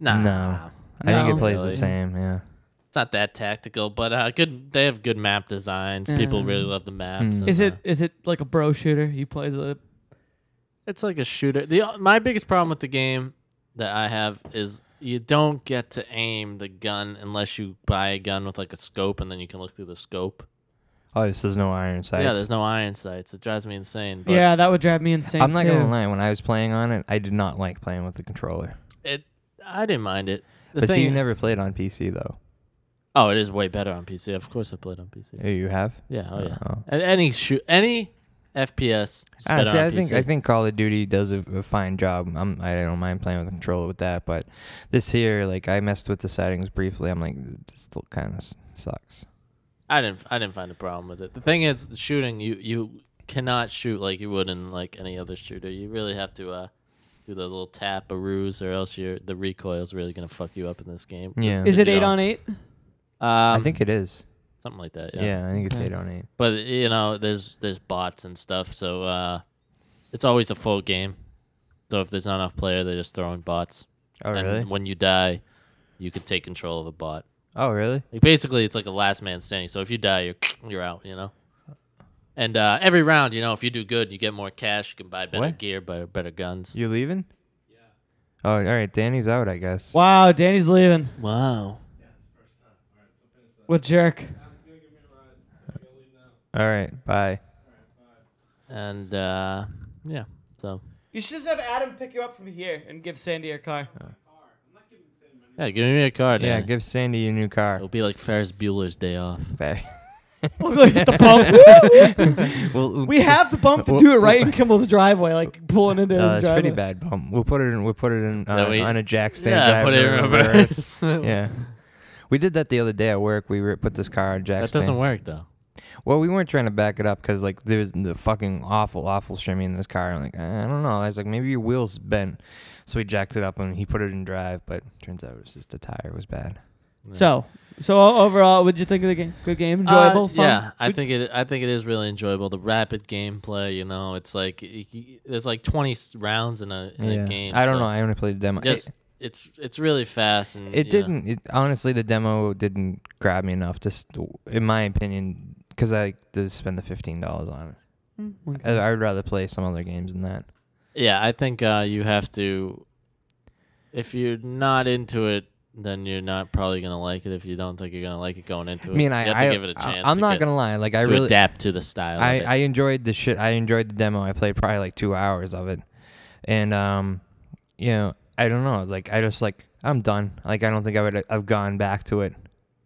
Nah. No, I think No. it plays Really. the same. Yeah. It's not that tactical, but good. They have good map designs. People really love the maps. and, Is it like a bro shooter? He plays a. It's like a shooter. My biggest problem with the game that I have is you don't get to aim the gun unless you buy a gun with like a scope, and then you can look through the scope. Oh, this is no iron sights. Yeah, there's no iron sights. It drives me insane. But Yeah, that would drive me insane. I'm not too. gonna lie. When I was playing on it, I did not like playing with the controller. I didn't mind it. The But see, thing, you never played on PC though. oh, it is way better on PC. Of course, I played on PC. Oh, you have? Yeah, oh yeah. Oh. And any FPS is better See, on I PC. think Call of Duty does a fine job. I don't mind playing with the controller with that, but this here, like, I messed with the settings briefly. I'm like, this still kind of sucks. I didn't find a problem with it. The thing is, the shooting you cannot shoot like you would in like any other shooter. You really have to do the little tap a ruse, or else the recoil is really gonna fuck you up in this game. Yeah. Is it You 8 know. on 8? I think it is. something like that. Yeah, I think it's Okay. 8 on 8. But there's bots and stuff, so it's always a full game. So if there's not enough player, they're just throwing bots. Oh, and really? when you die, you could take control of a bot. Oh, really? Like basically, it's like a last man standing. So if you die, you're out. And every round, if you do good, you get more cash. You can buy better What? gear, better guns. You leaving? Yeah. Oh, all right. Danny's out, I guess. Wow, Danny's leaving. Wow. What jerk? All right. Bye. And yeah, so You should just have Adam pick you up from here and give Sandy your car. yeah, give me a card. Yeah, man. give Sandy your new car. It'll be like Ferris Bueller's Day Off. Fair. Look at the bump. Well, We have the bump to do it right in Kimball's driveway, like pulling into his it's driveway. pretty bad bump. We'll put it in on a jack stand. Yeah, put it in reverse. Yeah. We did that the other day at work. We put this car on jack That stand. doesn't work though. Well, we weren't trying to back it up because like there's the fucking awful shimmy in this car. I'm like, I don't know. I was like, maybe your wheel's bent. So we jacked it up and he put it in drive, but turns out it was just the tire was bad. So overall, what'd you think of the game? Good game, enjoyable, fun. Yeah, I think it is really enjoyable. The rapid gameplay, it's like there's like 20 rounds in a game. I don't so know. I only played the demo. it's really fast and It didn't. Honestly, the demo didn't grab me enough. In my opinion, because I did spend the $15 on it. Okay. I would rather play some other games than that. Yeah, I think you have to. If you're not into it, then you're not probably gonna like it. If you don't think you're gonna like it going into it, I mean, you have to give it a chance. I'm not gonna lie. Like I to really adapt to the style. of it. I enjoyed the shit. I enjoyed the demo. I played probably like 2 hours of it, and I don't know. Like I just I'm done. Like I don't think I would have gone back to it.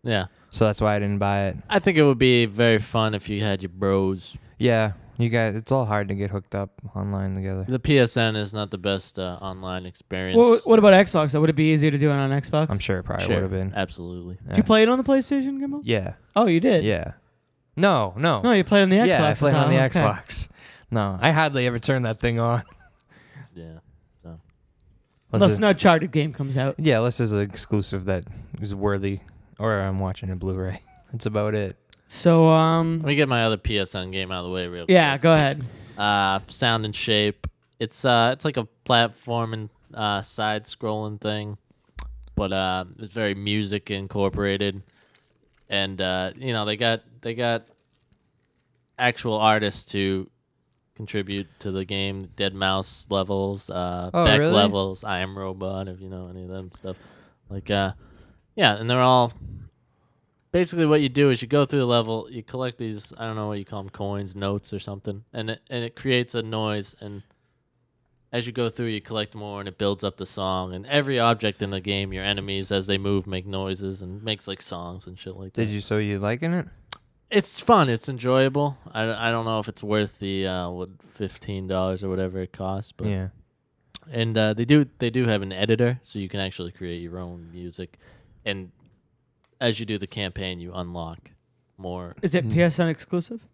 Yeah, So that's why I didn't buy it. I think it would be very fun if you had your bros. Yeah, you guys. It's all hard to get hooked up online together. The PSN is not the best online experience. What about Xbox? Would it be easier to do it on Xbox? I'm sure it probably Sure, would have been. absolutely. Did you play it on the PlayStation, Gimbal? Yeah. Oh, you did? Yeah. No. No, you played on the Xbox. Yeah, I played on the Oh, okay. Xbox. No, I hardly ever turn that thing on. Yeah. Unless an Uncharted game comes out. Yeah, unless there's an exclusive that is worthy, or I'm watching a Blu-ray. That's about it. So, Let me get my other PSN game out of the way real quick. yeah, go ahead. Sound and Shape. It's like a platform and side-scrolling thing, but it's very music incorporated, and they got actual artists to contribute to the game. Dead Mouse levels, Beck really? levels, I Am Robot, if you know any of them stuff. Yeah, and they're all. Basically, what you do is you go through the level, you collect these, I don't know what you call them, coins, notes, or something, and it creates a noise, and as you go through, you collect more, and it builds up the song, and every object in the game, your enemies, as they move, make noises, and makes, songs and shit like that. So you liking it? It's fun. It's enjoyable. I don't know if it's worth the $15 or whatever it costs, but Yeah. And they do have an editor, so you can actually create your own music. And as you do the campaign, you unlock more. Is it PSN exclusive?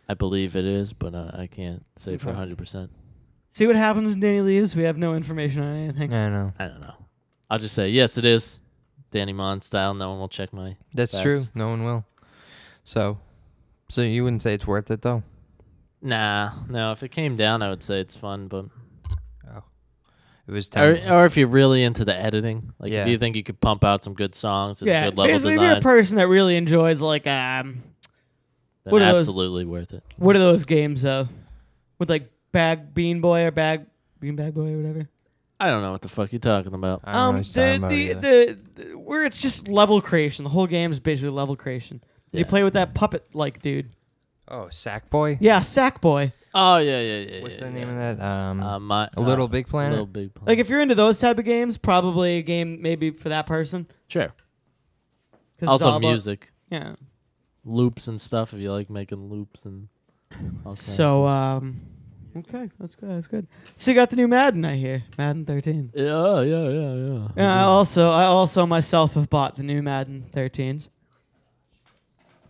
I believe it is, but I can't say for 100%. See what happens when Danny leaves? We have no information on anything. I know. I don't know. I'll just say, yes, it is. Danny Mon style. No one will check my That's facts. true. No one will. So you wouldn't say it's worth it, though? Nah. No, if it came down, I would say it's fun, but... Oh. It was $10. Or if you're really into the editing. Like, Yeah. if you think you could pump out some good songs and Yeah, good level basically, designs, if you're a person that really enjoys, like, then what are those- absolutely worth it. what are those games, though? With, like, Bean Boy or Beanbag Boy or whatever? I don't know what the fuck you're talking about. I don't know what you're talking about either. the where it's just level creation. The whole game is basically level creation. You Yeah. play with that puppet like dude. Oh, Sackboy? Yeah, Sackboy. Oh, yeah. What's yeah, the name yeah. of that? My A Little Big Planet? Little Big Planet. Like if you're into those type of games, probably a game maybe for that person. Sure. 'Cause it's Also all about- music. Yeah. Loops and stuff if you like making loops and all kinds So of okay, that's good. That's good. So you got the new Madden, I hear. Madden 13. yeah. Yeah, I also myself have bought the new Madden 13s.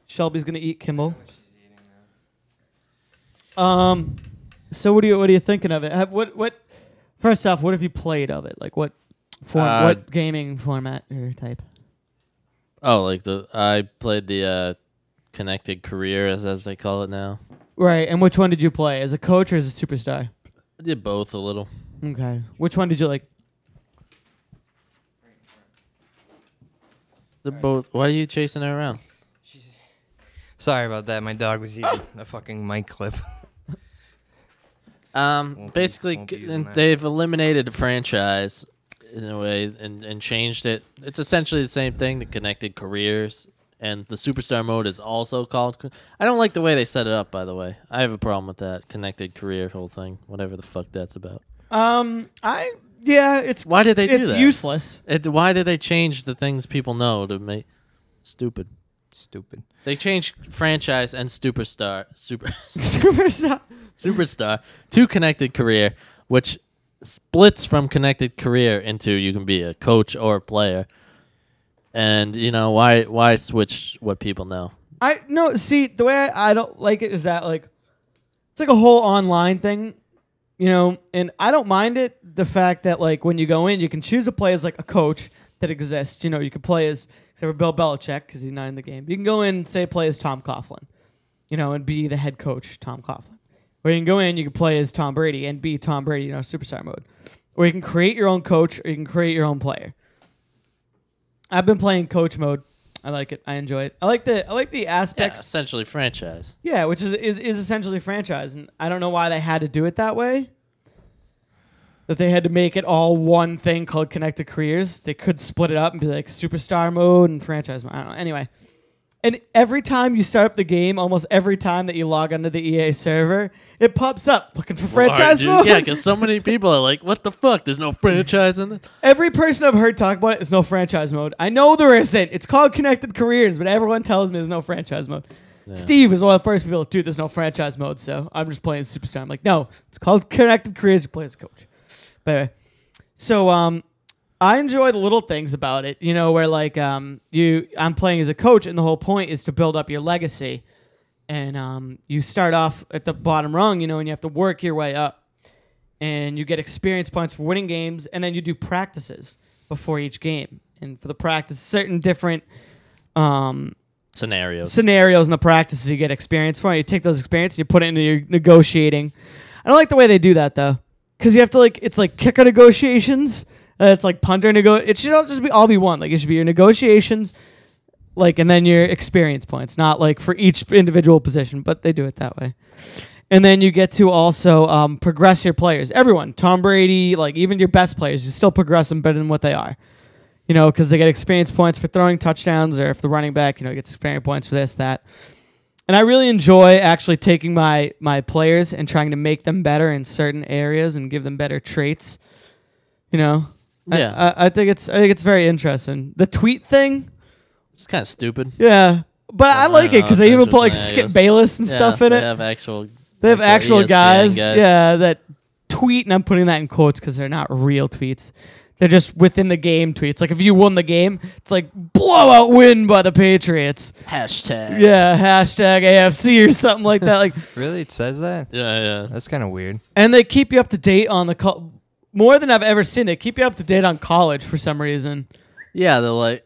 Shelby's gonna eat Kimball. So what are you thinking of it? What first off, what have you played of it? Like what what gaming format or type? Oh, like I played the connected career as they call it now. Right, and which one did you play? As a coach or as a superstar? I did both a little. Okay. Which one did you like? They're both. Why are you chasing her around? Sorry about that. My dog was eating a fucking mic clip. Basically, won't be using that. they've eliminated the franchise in a way and changed it. It's essentially the same thing, the connected careers, and the superstar mode is also called. I don't like the way they set it up, by the way. I have a problem with that connected career whole thing, whatever the fuck that's about. It's Why did they do that? It's useless. Why did they change the things people know to make stupid? Stupid. They changed franchise and superstar Superstar. to connected career, which splits from connected career into you can be a coach or a player. And why switch what people know? See, the way I don't like it is that like it's like a whole online thing, and I don't mind it. The fact that like when you go in, you can choose to play as like a coach that exists. You can play as except for Bill Belichick because he's not in the game. You can go in and say play as Tom Coughlin, and be the head coach Tom Coughlin. Or you can go in, you can play as Tom Brady and be Tom Brady, superstar mode. Or you can create your own coach, or you can create your own player. I've been playing coach mode. I like it. I enjoy it. I like the Yeah, aspects. essentially franchise. Yeah, which is essentially franchise, and I don't know why they had to do it that way. That they had to make it all one thing called Connected Careers. They could split it up and be like superstar mode and franchise mode. I don't know. Anyway, and every time you start up the game, almost every time that you log onto the EA server, it pops up looking for franchise mode. Yeah, because so many people are like, "What the fuck? There's no franchise in it." Every person I've heard talk about it is no franchise mode. I know there isn't. It's called Connected Careers, but everyone tells me there's no franchise mode. Yeah. Steve was one of the first people to do there's no franchise mode, so I'm just playing Superstar. I'm like, no, it's called Connected Careers. You play as a coach. But anyway, so I enjoy the little things about it, where like I'm playing as a coach, and the whole point is to build up your legacy. And you start off at the bottom rung, and you have to work your way up. And you get experience points for winning games, and then you do practices before each game. And for the practice, certain different Scenarios in the practices you get experience for. You take those experience and you put it into your negotiating. I don't like the way they do that though, because you have to it's like kicker negotiations. It's like punter It should all just be one. Like it should be your negotiations, and then your experience points, not like for each individual position. But they do it that way. And then you get to also progress your players. Everyone, Tom Brady, even your best players, you still progress them better than what they are. Because they get experience points for throwing touchdowns, or if the running back, gets experience points for this, that. And I really enjoy actually taking my players and trying to make them better in certain areas and give them better traits. Yeah. I think it's very interesting. The tweet thing, it's kind of stupid. yeah, but I like it because they even put Skip Bayless and stuff in They it. have actual. They have actual ESPN guys, that tweet, and I'm putting that in quotes because they're not real tweets. They're just within the game tweets. Like if you won the game, it's like blowout win by the Patriots. Hashtag. Yeah, hashtag AFC or something like that. Like Really, it says that? Yeah. That's kind of weird. and they keep you up to date on the more than I've ever seen. They keep you up to date on college for some reason. Yeah, they're like,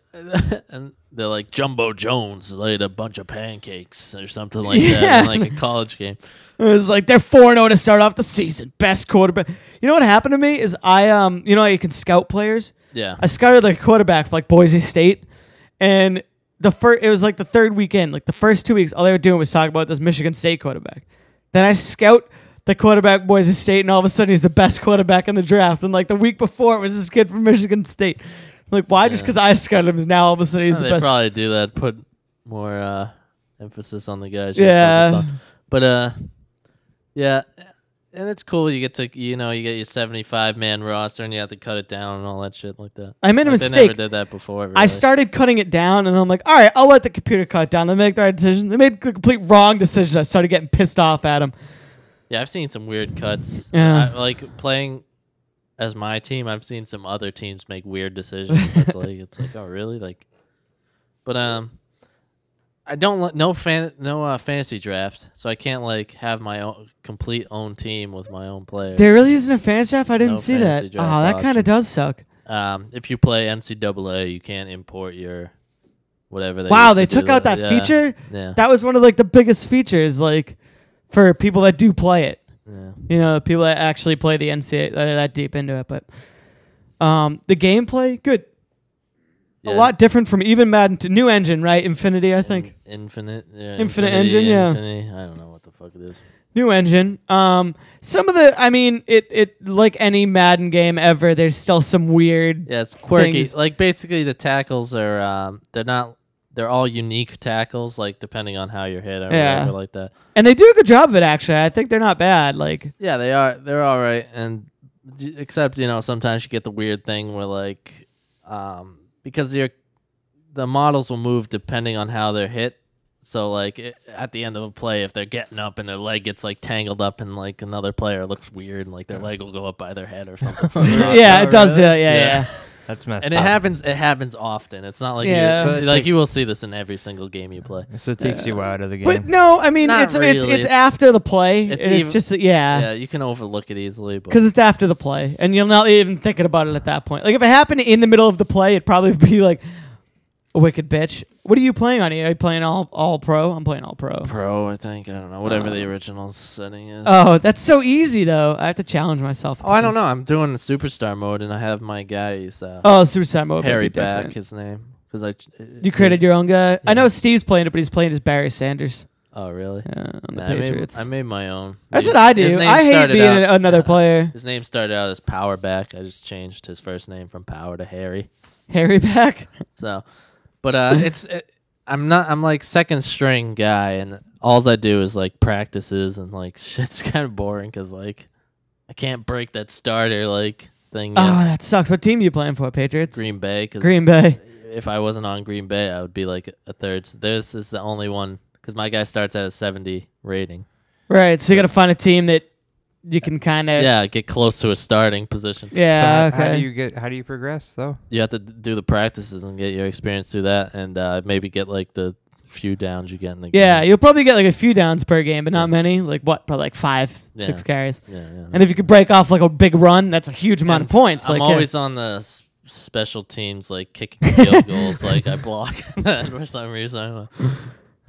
and they're like Jumbo Jones laid a bunch of pancakes or something like that in like a college game. It was like they're 4-0 to start off the season. Best quarterback. You know what happened to me is you know how you can scout players? Yeah. I scouted like a quarterback for like Boise State, and it was like the third weekend. Like the first 2 weeks, all they were doing was talking about this Michigan State quarterback. Then I scout the quarterback Boise State, and all of a sudden he's the best quarterback in the draft. And like the week before, it was this kid from Michigan State. I'm like, why? Just because I scouted him is now all of a sudden he's the They best. probably do that. Put more emphasis on the guys. Yeah. But yeah, and it's cool. You get to you get your 75-man roster, and you have to cut it down and all that shit like that. I made a Like, mistake. They never did that before. Really. I started cutting it down, and I'm like, all right, I'll let the computer cut it down. They make the right decision. They made the complete wrong decision. I started getting pissed off at them. Yeah, I've seen some weird cuts. Yeah. Like playing as my team, I've seen some other teams make weird decisions. It's like, oh really? Like, but I don't no fantasy draft, so I can't like have my own complete own team with my own players. There really isn't a fantasy draft? I didn't No see fantasy that. draft Oh, that kind option. of does suck. If you play NCAA, you can't import your whatever. Wow, used they to do took out that Yeah. feature? Yeah. That was one of like the biggest features, like for people that do play it. Yeah. You know, people that actually play the NCAA that are that deep into it. But the gameplay, good. A Yeah. lot different from even Madden to new engine, right? Infinity, I think. Infinite. Yeah. Infinite Infinity, Engine, yeah. Infinity. I don't know what the fuck it is. New engine. Some of the, I mean, it like any Madden game ever. There's still some weird. Yeah, it's quirky. things. Like basically, the tackles are they're all unique tackles. Like depending on how you're hit or Yeah. whatever like that. And they do a good job of it, actually. I think they're not bad. Like, Yeah, they are. They're all right, and except sometimes you get the weird thing where like because the models will move depending on how they're hit. So like at the end of a play, if they're getting up and their leg gets like tangled up in like another player, it looks weird, and like their leg will go up by their head or something. yeah, it does. really? Yeah. That's messed And up. it happens often. It's not like Yeah. So it like takes- you will see this in every single game you play. So it takes you out of the game. But no, I mean, Not it's really. it's It's- after the play. it's It's even- just, Yeah, you can overlook it easily, but because it's after the play, and you're not even thinking about it at that point. Like if it happened in the middle of the play, it'd probably be like a wicked bitch. What are you playing on? Are you playing all pro? I'm playing all pro. Pro, I think. I don't know. Whatever the original setting is. Oh, that's so easy though. I have to challenge myself. Oh, I don't know. I'm doing the superstar mode, and I have my guy. He's Oh, Suicide Mode. might Harry be different. Back, his name. Because You created your own guy. I Yeah. know Steve's playing it, but he's playing as Barry Sanders Oh, really? on the Nah, Patriots. I made my own. That's His- what I his do. name I hate started being out- another player. His name started out as Power Back. I just changed his first name from Power to Harry. Harry Back. So, but I'm like second string guy, and alls I do is like practices, and like shit's kind of boring because like I can't break that starter like thing. Oh, Yet. that sucks. What team are you playing for? Patriots. Green Bay. Cause Green Bay. If I wasn't on Green Bay, I would be like a third. So this is the only one because my guy starts at a 70 rating. Right. So you got to find a team that you can kind of. Yeah, get close to a starting position. Yeah. So Okay. how do you progress though? You have to do the practices and get your experience through that, and maybe get like the few downs you get in the game. Yeah, you'll probably get like a few downs per game, but not many. Like what? Probably like 5, Yeah. 6 carries. Yeah. And if you could break off like a big run, that's a huge amount of points. I'm like, always on the special teams, like kicking field goals. Like I block that for some reason. I don't know.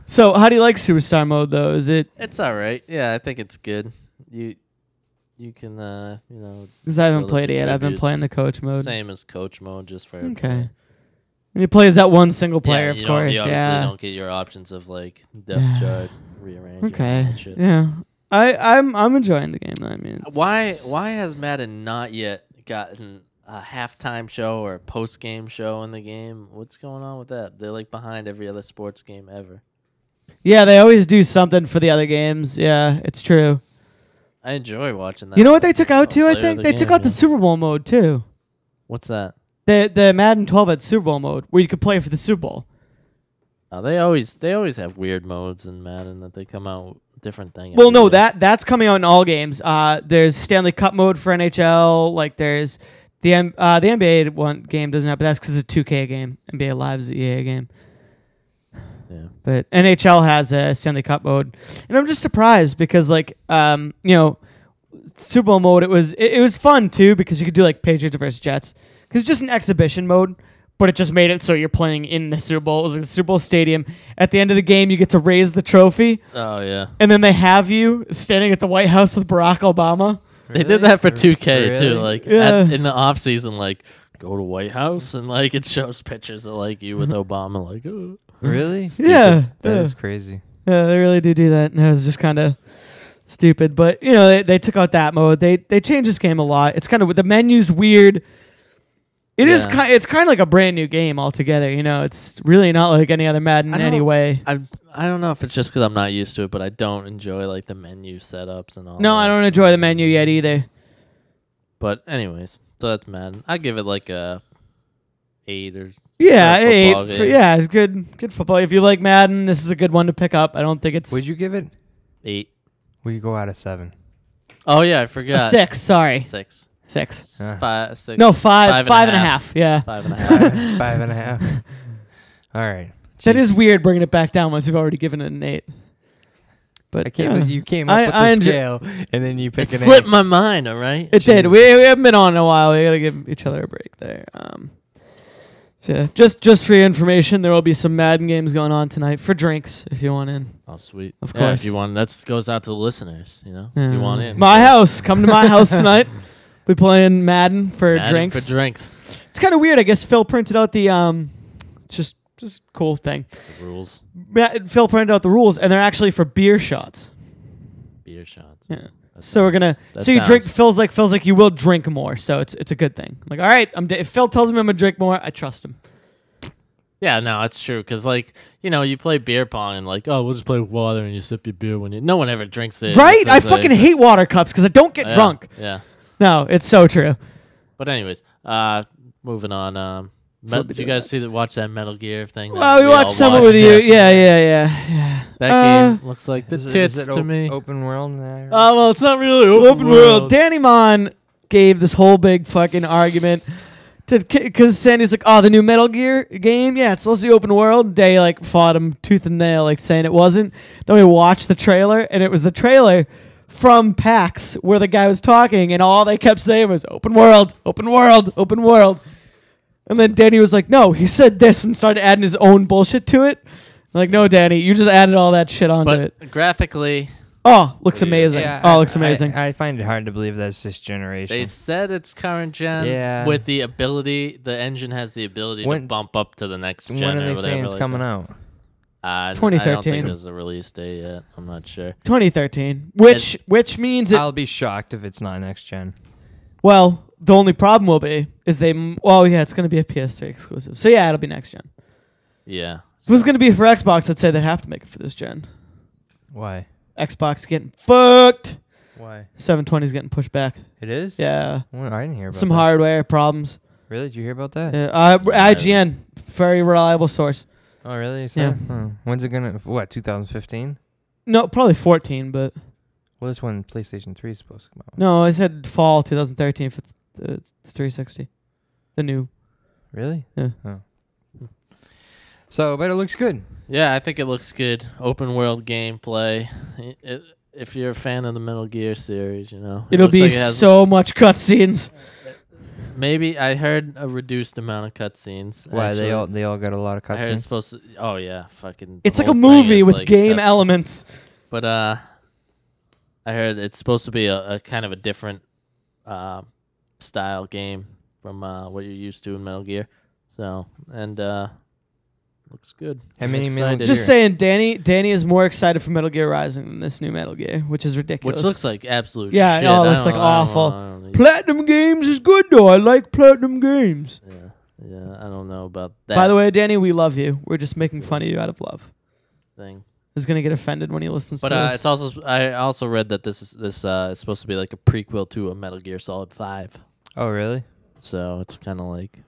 So how do you like Superstar Mode though? Is it? It's all right. Yeah, I think it's good. You can Because I haven't Well, played it yet. I've been attributes. playing the coach mode. same as coach mode, just for Okay. And you play as that one single player, you of don't- course. You obviously Yeah. don't get your options of like depth chart rearrange. Okay. And shit. Yeah. I'm enjoying the game. I mean, Why has Madden not yet gotten a halftime show or a post game show in the game? What's going on with that? They're like behind every other sports game ever. Yeah, they always do something for the other games. Yeah, it's true. I enjoy watching that. You know what they took out too? I Player of think the they took game, out the yeah. Super Bowl mode too. What's that? The Madden 12 had Super Bowl mode where you could play for the Super Bowl. They always have weird modes in Madden that they come out with different thing. Well, every no, year. that's coming out in all games. There's Stanley Cup mode for NHL. Like there's the NBA one game doesn't have, but that's because it's a 2K game. NBA Live is an EA game. Yeah. But NHL has a Stanley Cup mode, and I'm just surprised because like Super Bowl mode it was fun too because you could do like Patriots versus Jets because it's just an exhibition mode, but it just made it so you're playing in the Super Bowl. It was like the Super Bowl stadium. At the end of the game, you get to raise the trophy, Oh yeah. and then they have you standing at the White House with Barack Obama. They did that for 2K Really? too. Like Yeah. in the off season, like go to White House and like it shows pictures of like you with Obama. Like, oh. Really? Yeah, That is crazy. Yeah, they really do that. And it was just kind of stupid. But, they took out that mode. They changed this game a lot. It's kind of, the menu's weird. It's kind of like a brand new game altogether. It's really not like any other Madden in any way. I don't know if it's just because I'm not used to it, but I don't enjoy like the menu setups and all. No, that I don't stuff. enjoy the menu yet either. But anyways, so that's Madden. I give it like a 8 or Yeah, for a 8. football game. Yeah, it's good football. If you like Madden, this is a good one to pick up. I don't think it's Would you give it? 8. Would you go out of 7? Oh yeah, I a forgot. 6. Sorry, 6. 6. Ah. 5, 6. No, 5.5. Yeah, 5.5. 5.5. All right. that Jeez. is weird bringing it back down once you've already given it an 8. But I can't believe you came up I with the enjoy- scale and then you pick It an slipped 8. my mind. All right. It did. We haven't been on in a while. We gotta give each other a break there. So yeah, just for your information, there will be some Madden games going on tonight for drinks if you want in. Oh sweet. Of Yeah, course. if you want, that goes out to the listeners. If you want in. My house. Come to my house tonight. We playing Madden for Madden drinks. For drinks. It's kind of weird. I guess Phil printed out the just cool thing. The rules. Phil printed out the rules, and they're actually for beer shots. Beer shots. Yeah. That So we're gonna. sounds- So you that drink. sounds- Feels like you will drink more. So it's a good thing. I'm like, all right. If Phil tells me I'm gonna drink more, I trust him. Yeah, no, it's true. Because, you play beer pong and, we'll just play with water and you sip your beer when you. No one ever drinks it. Right? It's I like- fucking hate water cups because I don't get Yeah, drunk. Yeah. No, it's so true. But, anyways, moving on. So Did you guys watch that Metal Gear thing? that Well, we watched all some of it with you. watched? Yeah. That game looks like the Is tits it to me. Open world? Well, it's not really Open world. Danny Mon gave this whole big fucking argument because Sandy's like, oh, the new Metal Gear game, yeah, it's supposed to be open world. They fought him tooth and nail, saying it wasn't. Then we watched the trailer, and it was the trailer from PAX where the guy was talking, and all they kept saying was open world, open world, open world. And then Danny was like, no, he said this, and started adding his own bullshit to it. I'm like, no, Danny, you just added all that shit onto it. But graphically, Oh, looks amazing. Looks amazing. I find it hard to believe that's this generation. they said it's current gen. Yeah. With the ability, the engine has the ability to When- bump up to the next gen when or are they whatever. saying it's coming out? I don't 2013. think there's a release date yet. I'm not sure. 2013, which means it. I'll be shocked if it's not next gen. Well, the only problem will be is it's going to be a PS3 exclusive. So yeah, it'll be next gen. Yeah. If it was going to be for Xbox, I'd say they'd have to make it for this gen. Why? Xbox getting fucked. Why? 720's getting pushed back. It is? Yeah, Well, I didn't hear about some that. hardware problems. Really? Did you hear about that? IGN, very reliable source. Oh, really? You Yeah. said? Huh. When's it gonna? What? 2015? No, probably 14, but Well, this one PlayStation 3 is supposed to come out. no, I said fall 2013 for the 360. The new. Really? Yeah. Oh. So, but it looks good. Yeah, I think it looks good. Open world gameplay. If you're a fan of the Metal Gear series, it It'll looks be like it has so much cutscenes. maybe I heard a reduced amount of cutscenes. Why actually. they all got a lot of I heard it's cutscenes. supposed to. Oh yeah, fucking. It's the like a whole thing movie is with like game cuts- elements. But I heard it's supposed to be a kind of a different style game from what you're used to in Metal Gear. So looks good. How I'm many Metal excited. Just saying, Danny is more excited for Metal Gear Rising than this new Metal Gear, which is ridiculous. Which looks like absolute Yeah, shit. oh, it I looks don't- like I don't awful. know, I don't know. Platinum Games is good though. I like Platinum Games. Yeah, I don't know about that. By the way, Danny, we love you. We're just making fun of you out of love. thing. He's gonna get offended when he listens But to this. it's also I also read that this is supposed to be like a prequel to a Metal Gear Solid 5. Oh, really? So it's kind of like,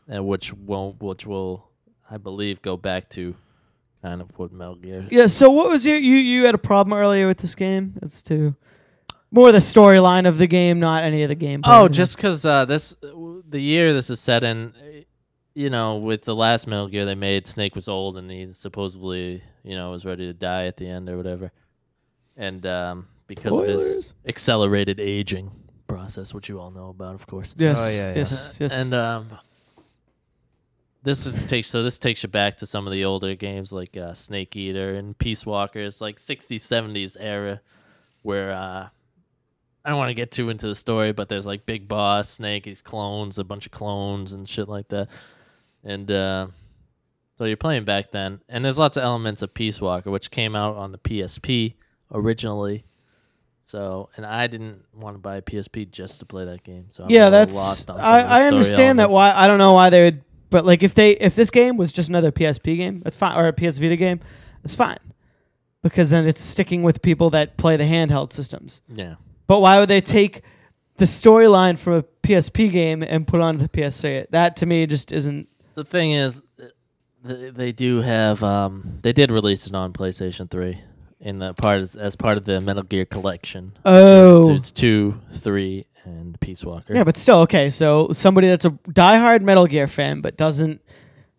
which will I believe go back to kind of what Metal Gear. Yeah. So what was you had a problem earlier with this game? It's to more the storyline of the game, not any of the gameplay. Oh, just because the year this is set in, with the last Metal Gear they made, Snake was old and he supposedly, was ready to die at the end or whatever. And because of his accelerated aging process, which you all know about, of course. Yes. Oh, yeah, Yes. And this takes you back to some of the older games like Snake Eater and Peace Walker. It's like 60s, 70s era where I don't want to get too into the story, but there's like Big Boss, Snake, he's clones, a bunch of clones and shit like that. And so you're playing back then. And there's lots of elements of Peace Walker, which came out on the PSP originally. So, and I didn't want to buy a PSP just to play that game. So I'm a little lost on some of the I story understand that. elements. Why I don't know why they would, but like if this game was just another PSP game, that's fine, or a PS Vita game, it's fine, because then it's sticking with people that play the handheld systems. Yeah. But why would they take the storyline from a PSP game and put it onto the PS3? That to me just isn't. The thing is, they do have they did release it on PlayStation 3 in the as part of the Metal Gear collection. Oh. So it's 2, 3, and Peace Walker. Yeah, but still, okay. So somebody that's a diehard Metal Gear fan but doesn't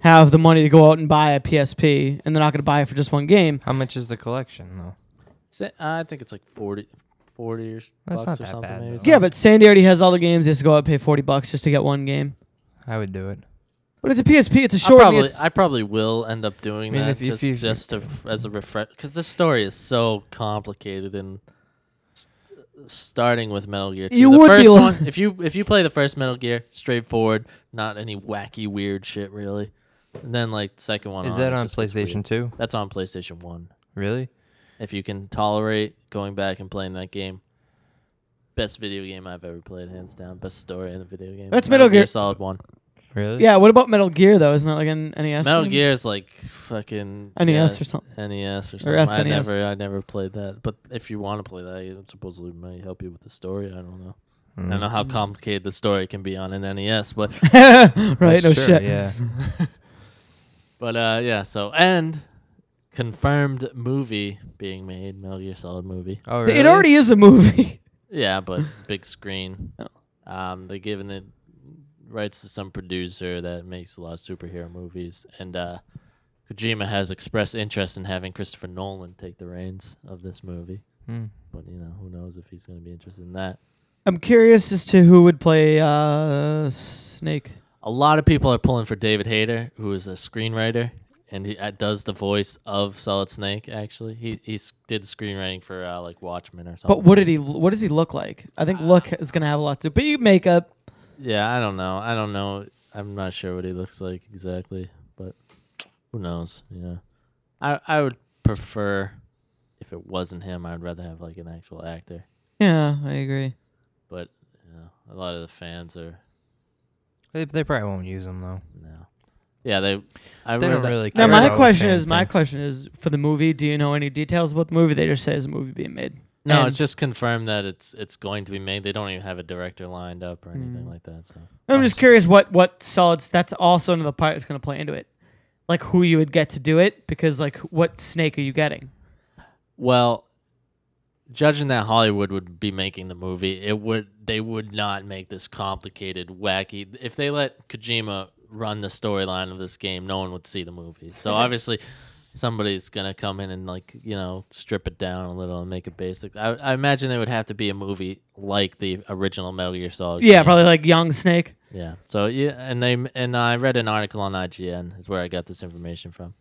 have the money to go out and buy a PSP, and they're not going to buy it for just one game. How much is the collection though? I think it's like 40 or That's bucks not or that something. bad, Maybe. though. Yeah, but Sandy already has all the games. He has to go out and pay $40 just to get one game. I would do it. But it's a PSP. It's a short. I probably will end up doing I mean, that if you- just to, as a refresh, because this story is so complicated and starting with Metal Gear 2. You the would first be one, if you play the first Metal Gear, straightforward, not any wacky weird shit really. And then like the second one Is on, that it on just gets PlayStation weird. 2? That's on PlayStation 1. Really? If you can tolerate going back and playing that game. Best video game I've ever played, hands down. Best story in the video game. That's Metal Gear Solid 1. Really? Yeah. What about Metal Gear though? Isn't that like an NES? Metal game? Gear is like fucking NES or something. NES or Or something. SNES. I never played that. But if you want to play that, it supposedly might help you with the story. I don't know. I don't know how complicated the story can be on an NES, but Right? That's No true, shit. Yeah. but yeah. So and confirmed movie being made, Metal Gear Solid movie. Oh, really? It already is a movie. Yeah, but big screen. Oh. They given it rights to some producer that makes a lot of superhero movies, and Kojima has expressed interest in having Christopher Nolan take the reins of this movie. But who knows if he's going to be interested in that. I'm curious as to who would play Snake. A lot of people are pulling for David Hayter, who is a screenwriter, and he does the voice of Solid Snake. Actually, he did screenwriting for like Watchmen or something. But what does he look like? I think look is gonna have a lot to do. But you makeup. Yeah, I don't know. I'm not sure what he looks like exactly, but who knows? I would prefer if it wasn't him. I'd rather have like an actual actor. Yeah, I agree. But a lot of the fans are They probably won't use them though. no. Yeah, they They don't really Now care my about question fan is, things. for the movie. Do you know any details about the movie? They just say it's a movie being made. No, And- it's just confirmed that it's going to be made. They don't even have a director lined up or anything like that. So I'm just curious what solids. That's also another part that's going to play into it, like who you would get to do it, because like what Snake are you getting? well, judging that Hollywood would be making the movie, they would not make this complicated, wacky. If they let Kojima run the storyline of this game, no one would see the movie. So obviously, somebody's gonna come in and like strip it down a little and make it basic. I imagine it would have to be a movie like the original Metal Gear Solid. Yeah, game. probably like young Snake. Yeah. So yeah, and I read an article on IGN is where I got this information from.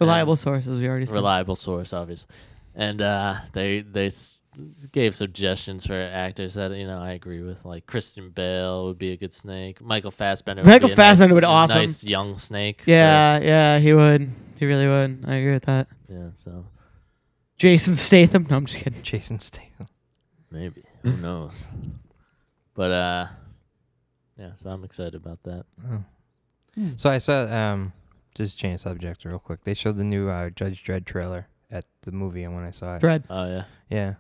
Reliable sources, we already said. Reliable source, obviously. And they gave suggestions for actors that I agree with. Like Christian Bale would be a good Snake. Michael Fassbender. Michael would be Fassbender would be a awesome. Nice young Snake. Yeah, he would. He really would. I agree with that. Yeah. So Jason Statham. No, I'm just kidding. Jason Statham. maybe who knows? But yeah. So I'm excited about that. So I saw just change subject real quick. They showed the new Judge Dredd trailer at the movie, and when I saw it, Dread. Oh yeah. yeah,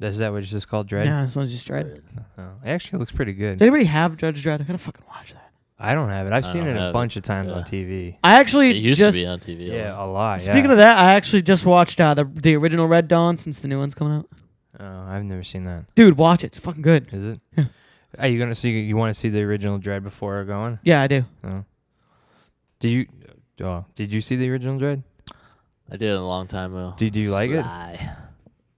is that what it's just called, Dredd? Yeah, this one's just Dread. Oh, it actually looks pretty good. Does anybody have Judge Dredd? I gotta fucking watch that. I don't have it. I've I seen don't it a have bunch it. of times Yeah. on TV. I actually It used just to be on TV. a Yeah, lot. a lot. speaking of that, I actually just watched the original Red Dawn since the new one's coming out. Oh, I've never seen that. Dude, watch it. It's fucking good. Is it? Yeah. Are you gonna see? You want to see the original Dread before going? Yeah, I do. Oh. Did you? Oh, did you see the original Dread? I did it a long time ago. Did you like it?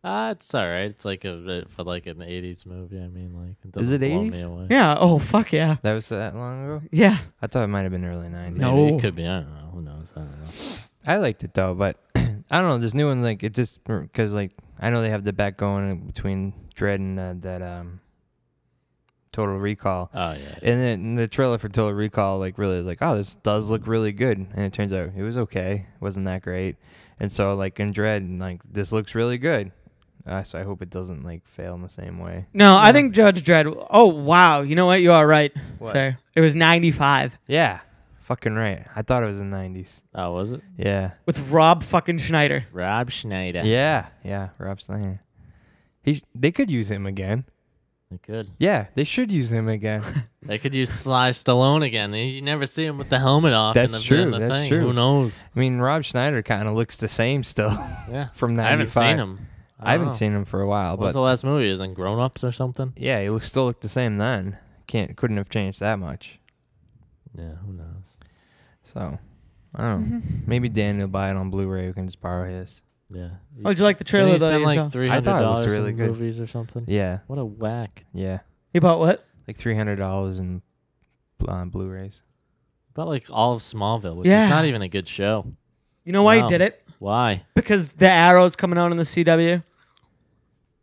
It's all right. It's like for like an '80s movie. I mean, like it Is doesn't it blow 80s? me away. Yeah. Oh fuck yeah. That was that long ago. Yeah. I thought it might have been early '90s. No. Maybe it could be. I don't know. Who knows? I don't know. I liked it though, but I don't know. This new one, like, it just because like I know they have the bet going between Dread and that Total Recall. Oh yeah. And then the trailer for Total Recall, like, really was like, oh, this does look really good. And it turns out it was okay. It wasn't that great. And so, like, in Dread, like, this looks really good. So I hope it doesn't, like, fail in the same way. No, I think Judge Dredd. Oh wow. You know what? You are right. What? Sir. It was 95 Yeah. Fucking right. I thought it was in the 90s. Oh, was it? Yeah. with Rob fucking Schneider. Rob Schneider. Yeah. Yeah. Rob Snyder. They could use him again. They could. Yeah. They should use him again. They could use Sly Stallone again. You never see him with the helmet off. That's in the, true, In the that's thing. true. Who knows? I mean, Rob Schneider kind of looks the same still Yeah. from 95. I haven't seen him. I haven't seen him for a while, What was but the last movie? Is it Grown Ups or something? yeah, he still looked the same then. Couldn't have changed that much. Yeah. Who knows? So, I don't know. Maybe Dan will buy it on Blu-ray. We can just borrow his. Yeah. Oh, did you like the trailer? Didn't he though, spend like yourself? I thought it $300 looked really in good. movies or something? Yeah, What a whack. yeah. He bought what? Like $300 in Blu-rays. About like all of Smallville, which Yeah. is not even a good show. You know why Wow. he did it? Why? Because the Arrow's coming out on the CW.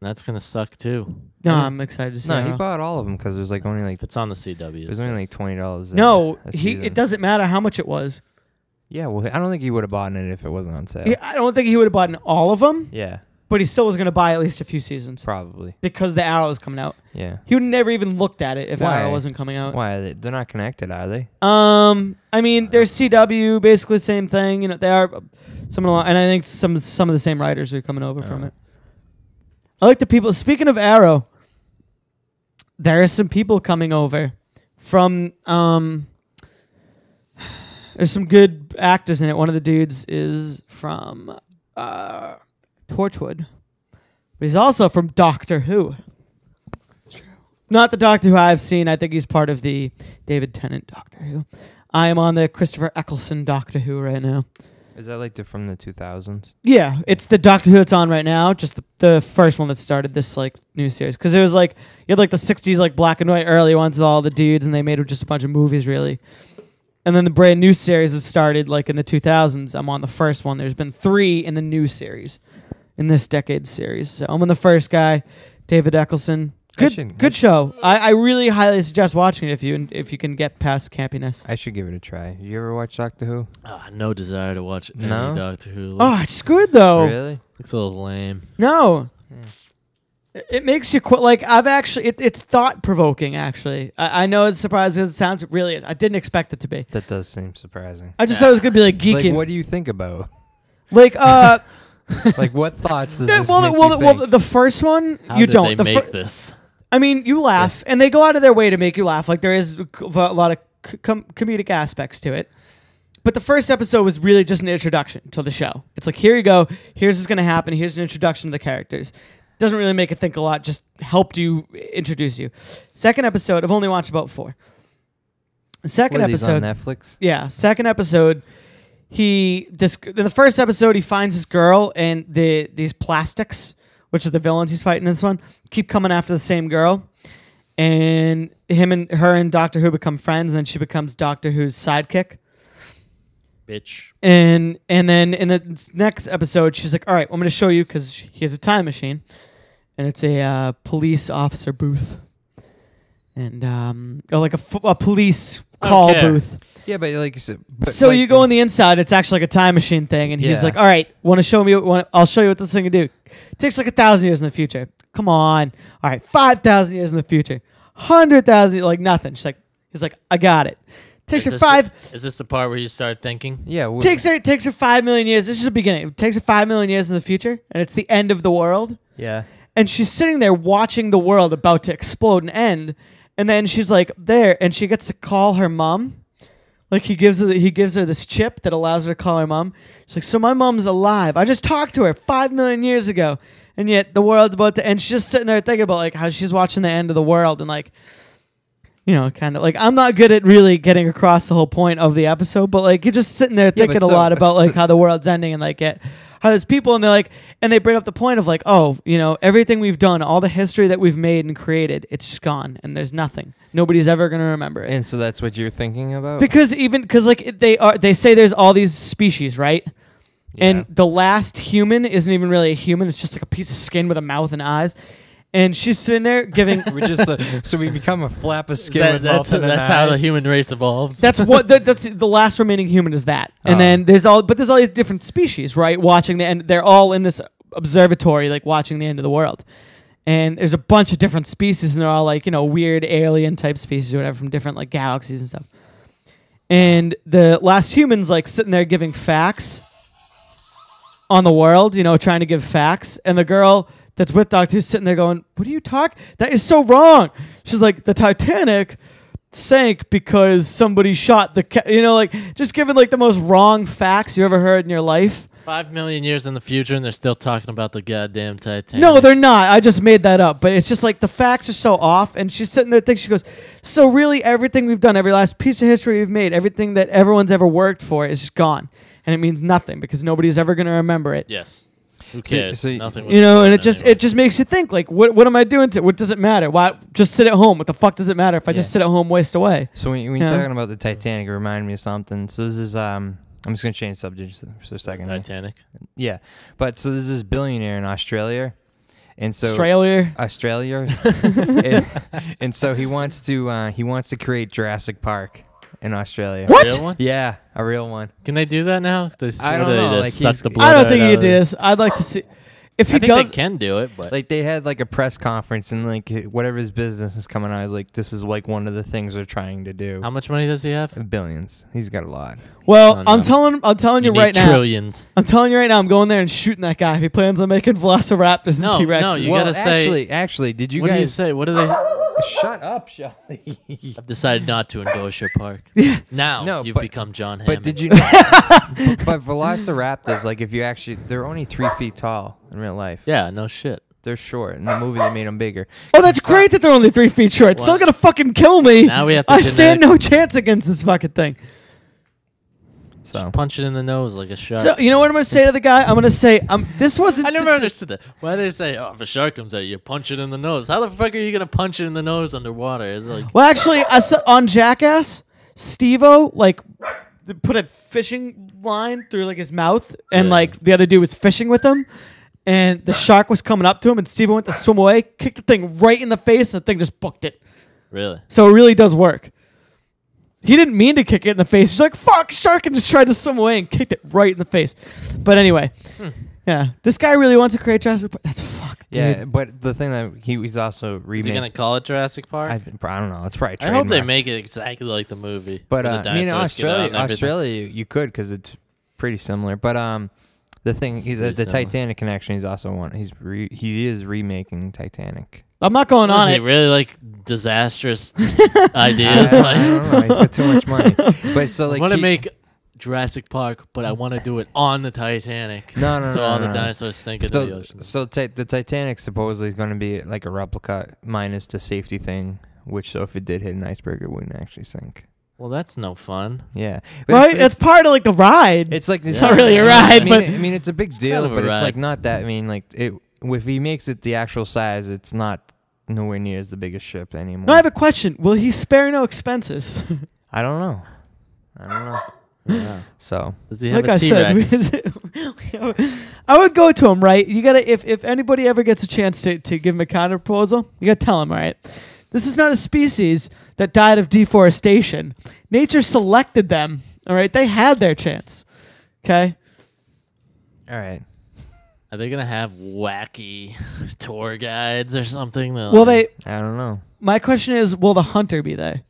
That's gonna suck too. No, I'm excited to see. No, he Arrow. bought all of them because there's like only like If it's on the CW, it was only like $20. No, a season. it doesn't matter how much it was. Yeah, well, I don't think he would have bought it if it wasn't on sale. I don't think he would have bought all of them, Yeah, but he still was going to buy at least a few seasons probably. because the Arrow is coming out. Yeah. He would never even looked at it if Why? Arrow wasn't coming out. Why? They're not connected, are they? I mean, they're CW, basically the same thing. You know, they are some along, and I think some of the same writers are coming over from Oh. it. I like the people. Speaking of Arrow, there are some people coming over from. There's some good actors in it. One of the dudes is from Torchwood, but he's also from Doctor Who. Not the Doctor Who I've seen. I think he's part of the David Tennant Doctor Who. I am on the Christopher Eccleston Doctor Who right now. Is that like from the 2000s? Yeah, it's the Doctor Who that's on right now. Just the first one that started this like new series, because it was like you had like the '60s like black and white early ones with all the dudes, and they made just a bunch of movies really. And then the brand new series has started like in the 2000s. I'm on the first one. There's been 3 in the new series, in this decade's series. So I'm on the first guy, David Eccleston. Good show. I really highly suggest watching it if you can get past campiness. I should give it a try. You ever watch Doctor Who? No desire to watch any No? Doctor Who. Oh, it's good though. Really? Looks a little lame. No. It makes you like I've actually it's thought provoking actually. I know it's surprising as it sounds. It really is. I didn't expect it to be. That does seem surprising. I just thought it was gonna be like geeking. Like, what do you think about? Like Like, what thoughts does yeah, this make you think? the first one How you did don't. they make this? I mean, you laugh, and they go out of their way to make you laugh. Like there is a lot of comedic aspects to it. But the first episode was really just an introduction to the show. It's like, here you go. Here's what's going to happen. Here's an introduction to the characters. Doesn't really make you think a lot. Just helped you introduce you. Second episode, I've only watched about 4. Second What are these on episode, Netflix? yeah. Second episode, in the first episode, he finds this girl, and these plastics, which are the villains he's fighting in this one, keep coming after the same girl. And her and Doctor Who become friends, and then she becomes Doctor Who's sidekick. Bitch. And then in the next episode, she's like, all right, I'm going to show you, because he has a time machine. And it's a police officer booth. And like a police call Okay. booth. Yeah, but like, So you go on the inside, it's actually like a time machine thing, and he's Yeah. like, all right, want to show me, I'll show you what this thing can do. It takes like 1,000 years in the future. Come on. All right, 5,000 years in the future. 100,000, like nothing. He's like, I got it. Takes her Is this the part where you start thinking? Yeah. takes her 5 million years. This is the beginning. It takes her 5 million years in the future, and it's the end of the world. Yeah. And she's sitting there watching the world about to explode and end. And then she's like there, and she gets to call her mom. Like he gives her this chip that allows her to call her mom. She's like, so my mom's alive. I just talked to her 5 million years ago, and yet the world's about to end. She's just sitting there thinking about like how she's watching the end of the world, and like, you know, kind of like I'm not good at really getting across the whole point of the episode, but like you're just sitting there thinking a lot about like how the world's ending and like how there's people and they're like, and they bring up the point of like, oh, you know, everything we've done, all the history that we've made and created, it's just gone, and there's nothing. Nobody's ever gonna remember it. And so that's what you're thinking about? Because like they say there's all these species, right? Yeah. And the last human isn't even really a human. It's just like a piece of skin with a mouth and eyes. And she's sitting there giving. We just so we become a flap of skin. That's how the human race evolves. That's what that's the last remaining human is that. And then there's all these different species, right? Watching the end. They're all in this observatory, like watching the end of the world. And there's a bunch of different species, and they're all like, you know, weird alien type species or whatever from different like galaxies and stuff. And the last human's like sitting there giving facts on the world, you know, trying to give facts. And the girl that's with Doctor Who's sitting there going, what are you talking? That is so wrong. She's like, the Titanic sank because somebody shot the you know, like just giving like the most wrong facts you ever heard in your life. 5 million years in the future, and they're still talking about the goddamn Titanic. No, they're not. I just made that up. But it's just like the facts are so off. And she's sitting there thinking, she goes, so really everything we've done, every last piece of history we've made, everything that everyone's ever worked for is just gone. And it means nothing because nobody's ever going to remember it. Yes. Who cares? So Nothing. You know, and it just makes you think, like, what am I doing to what does it matter? Why just sit at home? What the fuck does it matter if I just sit at home, waste away? So when you're talking about the Titanic, it reminded me of something. So this is I'm just gonna change subjects for a second. Titanic. Yeah, but so there's this billionaire in Australia, and so Australia, and so he wants to create Jurassic Park in Australia. What? A real one? Yeah, a real one. Can they do that now? I don't know. Like suck the blood I don't right think out he of can do it? this. I'd like to see if he I think does. they can do it, but Like they had like a press conference and like whatever his business is coming out, I was like, this is like one of the things they're trying to do. how much money does he have? Billions. He's got a lot. Well, Oh, no. I'm telling you need right now. trillions. I'm telling you right now. I'm going there and shooting that guy if he plans on making Velociraptors and No, T-Rexes. no, you Well, gotta say. actually, did you What do you guys say? What do they? shut up, Shelly? I've decided not to endorse your park. Now No, you've but- become John Hammond. But did you know? but Velociraptors, like if you actually, they're only 3 feet tall in real life. Yeah, no shit. They're short. In the movie, they made them bigger. Oh, that's great that they're only 3 feet short. It's still What? gonna fucking kill me. Now we have to I stand genetic- no chance against this fucking thing. So Just punch it in the nose like a shark. So you know what I'm gonna say to the guy? I'm gonna say, this wasn't. I never understood that. Why do they say, "Oh, if a shark comes at you, punch it in the nose"? How the fuck are you gonna punch it in the nose underwater? It's like Well, actually, I saw on Jackass, Steve-O like put a fishing line through like his mouth, and Yeah. like the other dude was fishing with him, and the shark was coming up to him, and Steve-O went to swim away, kicked the thing right in the face, and the thing just booked it. really. So it really does work. He didn't mean to kick it in the face. He's like, "Fuck, shark!" and just tried to swim away and kicked it right in the face. But anyway, yeah, this guy really wants to create Jurassic Park. That's fucked, dude. yeah, but the thing that he's also Is he remaking. gonna call it Jurassic Park? I don't know. It's probably. I hope they trademarked. make it exactly like the movie. But where the I mean, dinosaurs get out and everything. Australia, you could because it's pretty similar. But the thing, It's the pretty similar. Titanic connection, he's also one. He is remaking Titanic. I'm not going on Is he it. really like disastrous I ideas? don't Like, know. He's got too much money. But so I like, want to make Jurassic Park, but I want to do it on the Titanic. No, So all the no. dinosaurs sink into the So, ocean. so the Titanic supposedly is going to be like a replica minus the safety thing, which so if it did hit an iceberg, it wouldn't actually sink. Well, that's no fun. Yeah, but Right? It's part of like the ride. it's like It's yeah, not really a ride, but I mean, it's a big deal, kind of a but it's ride. like not that. I mean, like it. If he makes it the actual size, it's not nowhere near as the biggest ship anymore. no, I have a question. Will he spare no expenses? I don't know. Yeah. So Does he have Like a I T-Rex? said, I would go to him, right? You gotta if anybody ever gets a chance to give him a counter proposal, you gotta tell him, all right? This is not a species that died of deforestation. Nature selected them. All right, they had their chance. Okay. all right. Are they gonna have wacky tour guides or something? Well, I don't know. My question is, will the hunter be there?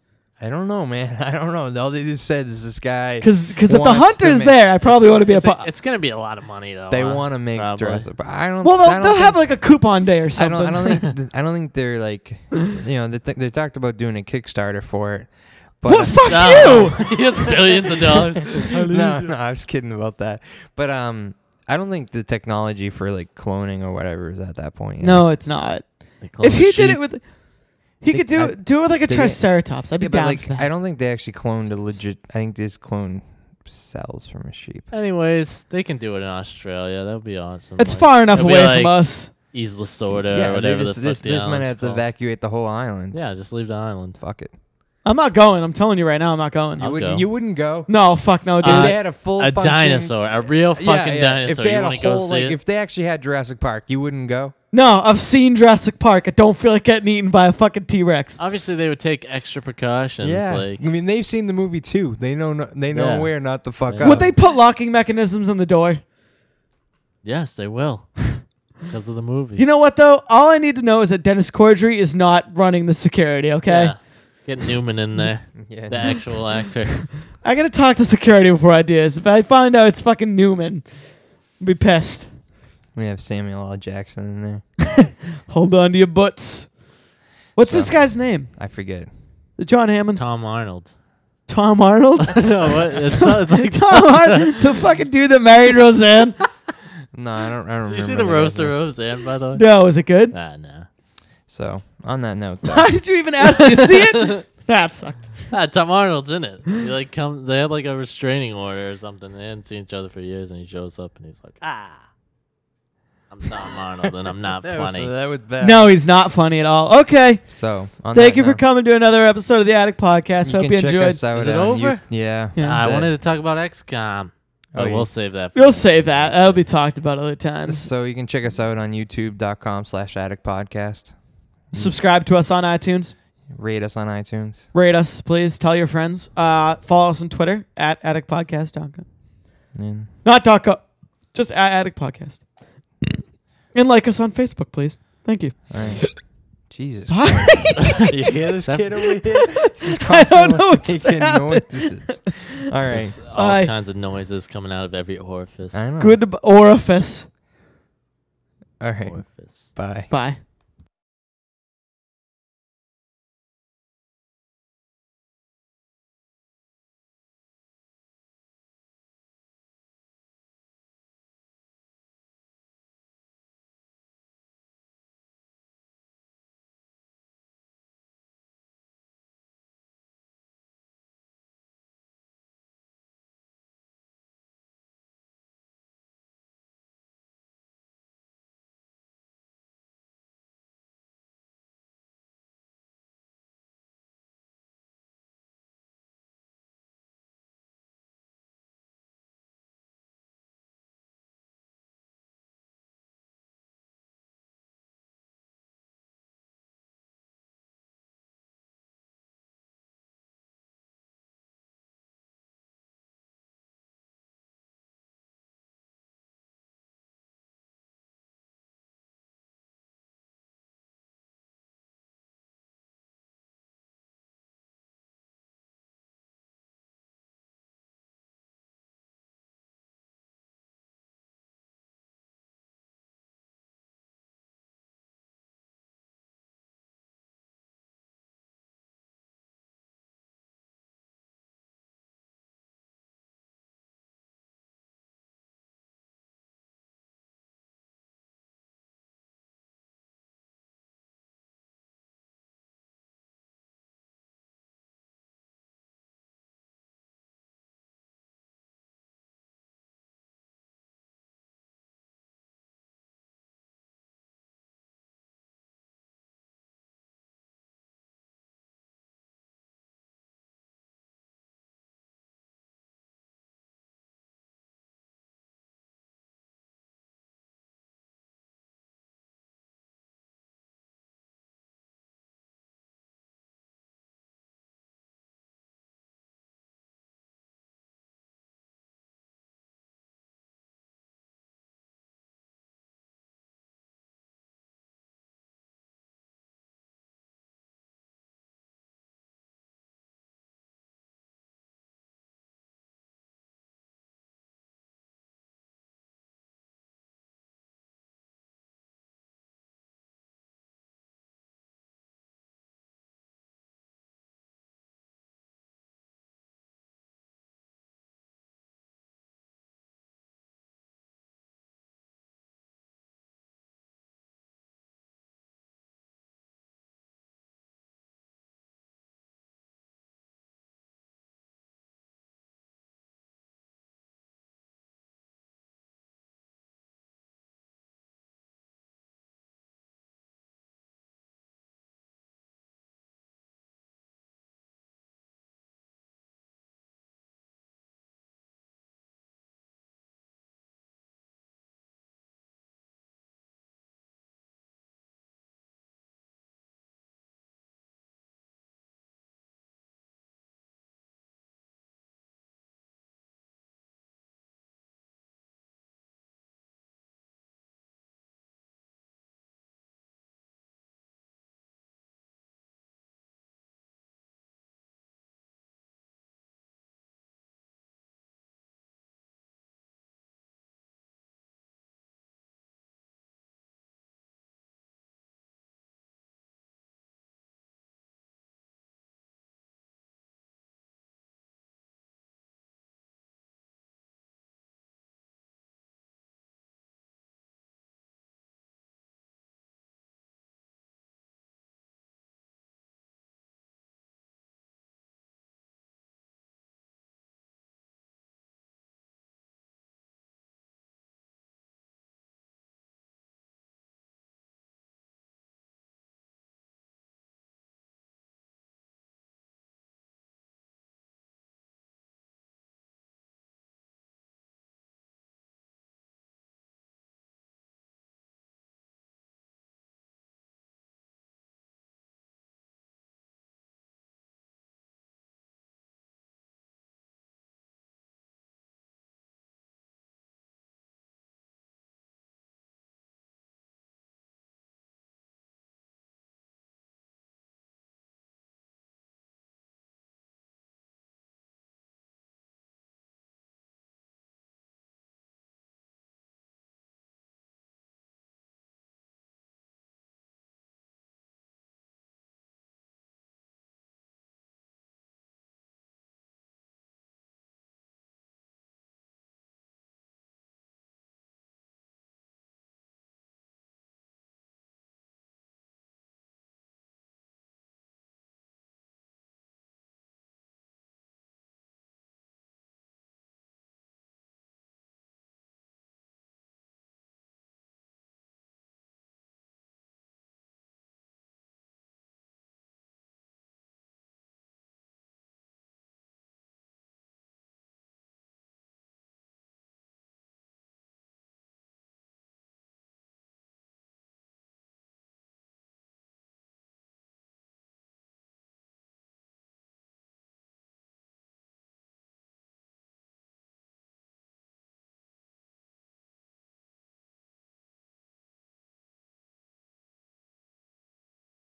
I don't know, man. I don't know. All they just said is this guy. Because if the wants to hunter's make- there, I probably want to be a. It's gonna be a lot of money though. They huh? want to make Probably. Jurassic Park. I don't. Well, I don't they'll think- have like a coupon day or I something. don't think they're like, they talked about doing a Kickstarter for it. But What? Fuck No. you! He has billions of dollars. no, I was kidding about that. But I don't think the technology for like cloning or whatever is at that point yet. No, it's not. They clone If the he did sheep. it with, he They- could do I- it with like a they- Triceratops. I'd be Yeah, but down like for that. I don't think they actually cloned a legit. I think they just cloned cells from a sheep. Anyways, they can do it in Australia. That would be awesome. It's Like, far enough it'll be away like from us. Isla Sorda Yeah, or whatever they the just, fuck the this might island's have to called. evacuate the whole island. Yeah, just leave the island. Fuck it. I'm not going. I'm telling you right now, I'm not going. I'll go. You wouldn't go. No, fuck no, dude. If Uh, they had a full A function- dinosaur, a real fucking If dinosaur. they You had a want to go whole see like, it? if they actually had Jurassic Park, you wouldn't go. No, I've seen Jurassic Park. I don't feel like getting eaten by a fucking T-Rex. Obviously, they would take extra precautions. Yeah, Like, I mean they've seen the movie too. They know Yeah. where not to fuck Yeah. up. Would they put locking mechanisms in the door? yes, they will. Because of the movie. You know what though? All I need to know is that Dennis Cordry is not running the security. Okay, Yeah. Get Newman in there. Yeah. The actual actor. I gotta talk to security before I do this. If I find out it's fucking Newman, I'll be pissed. We have Samuel L. Jackson in there. Hold on to your butts. What's So- this guy's name? I forget. Is it John Hammond? Tom Arnold. Tom Arnold? No, what? It's like Tom Arnold, the fucking dude that married Roseanne. No, I don't remember. Did you see the guy's roaster name. Roseanne, by the way? No, is it good? No. So on that note, though, Why did you even ask? Did you see it? That sucked. Tom Arnold's in it. He like comes. They had like a restraining order or something. They hadn't seen each other for years, and he shows up and he's like, I'm Tom Arnold, and I'm not funny. That was bad. No, he's not funny at all. Okay. So on Thank that you for note, coming to another episode of the Attic Podcast. Hope can you check enjoyed. us out Is it on over? Yeah. Yeah. I That's it. wanted to talk about XCOM, but Oh, yeah. we'll save that. We'll save that. That'll be talked about other times. So you can check us out on youtube.com/Attic Podcast. Subscribe to us on iTunes. Rate us on iTunes. Rate us, please. Tell your friends. Follow us on Twitter at atticpodcast.com. And Not .com. Just at Attic Podcast. And like us on Facebook, please. Thank you. all right. Jesus. Bye. You hear this kid over here? He's just I don't constantly know what's making happening. noises. All right. Just all Bye. kinds of noises coming out of every orifice. I know. Good orifice. All right. Orifice. Bye. Bye.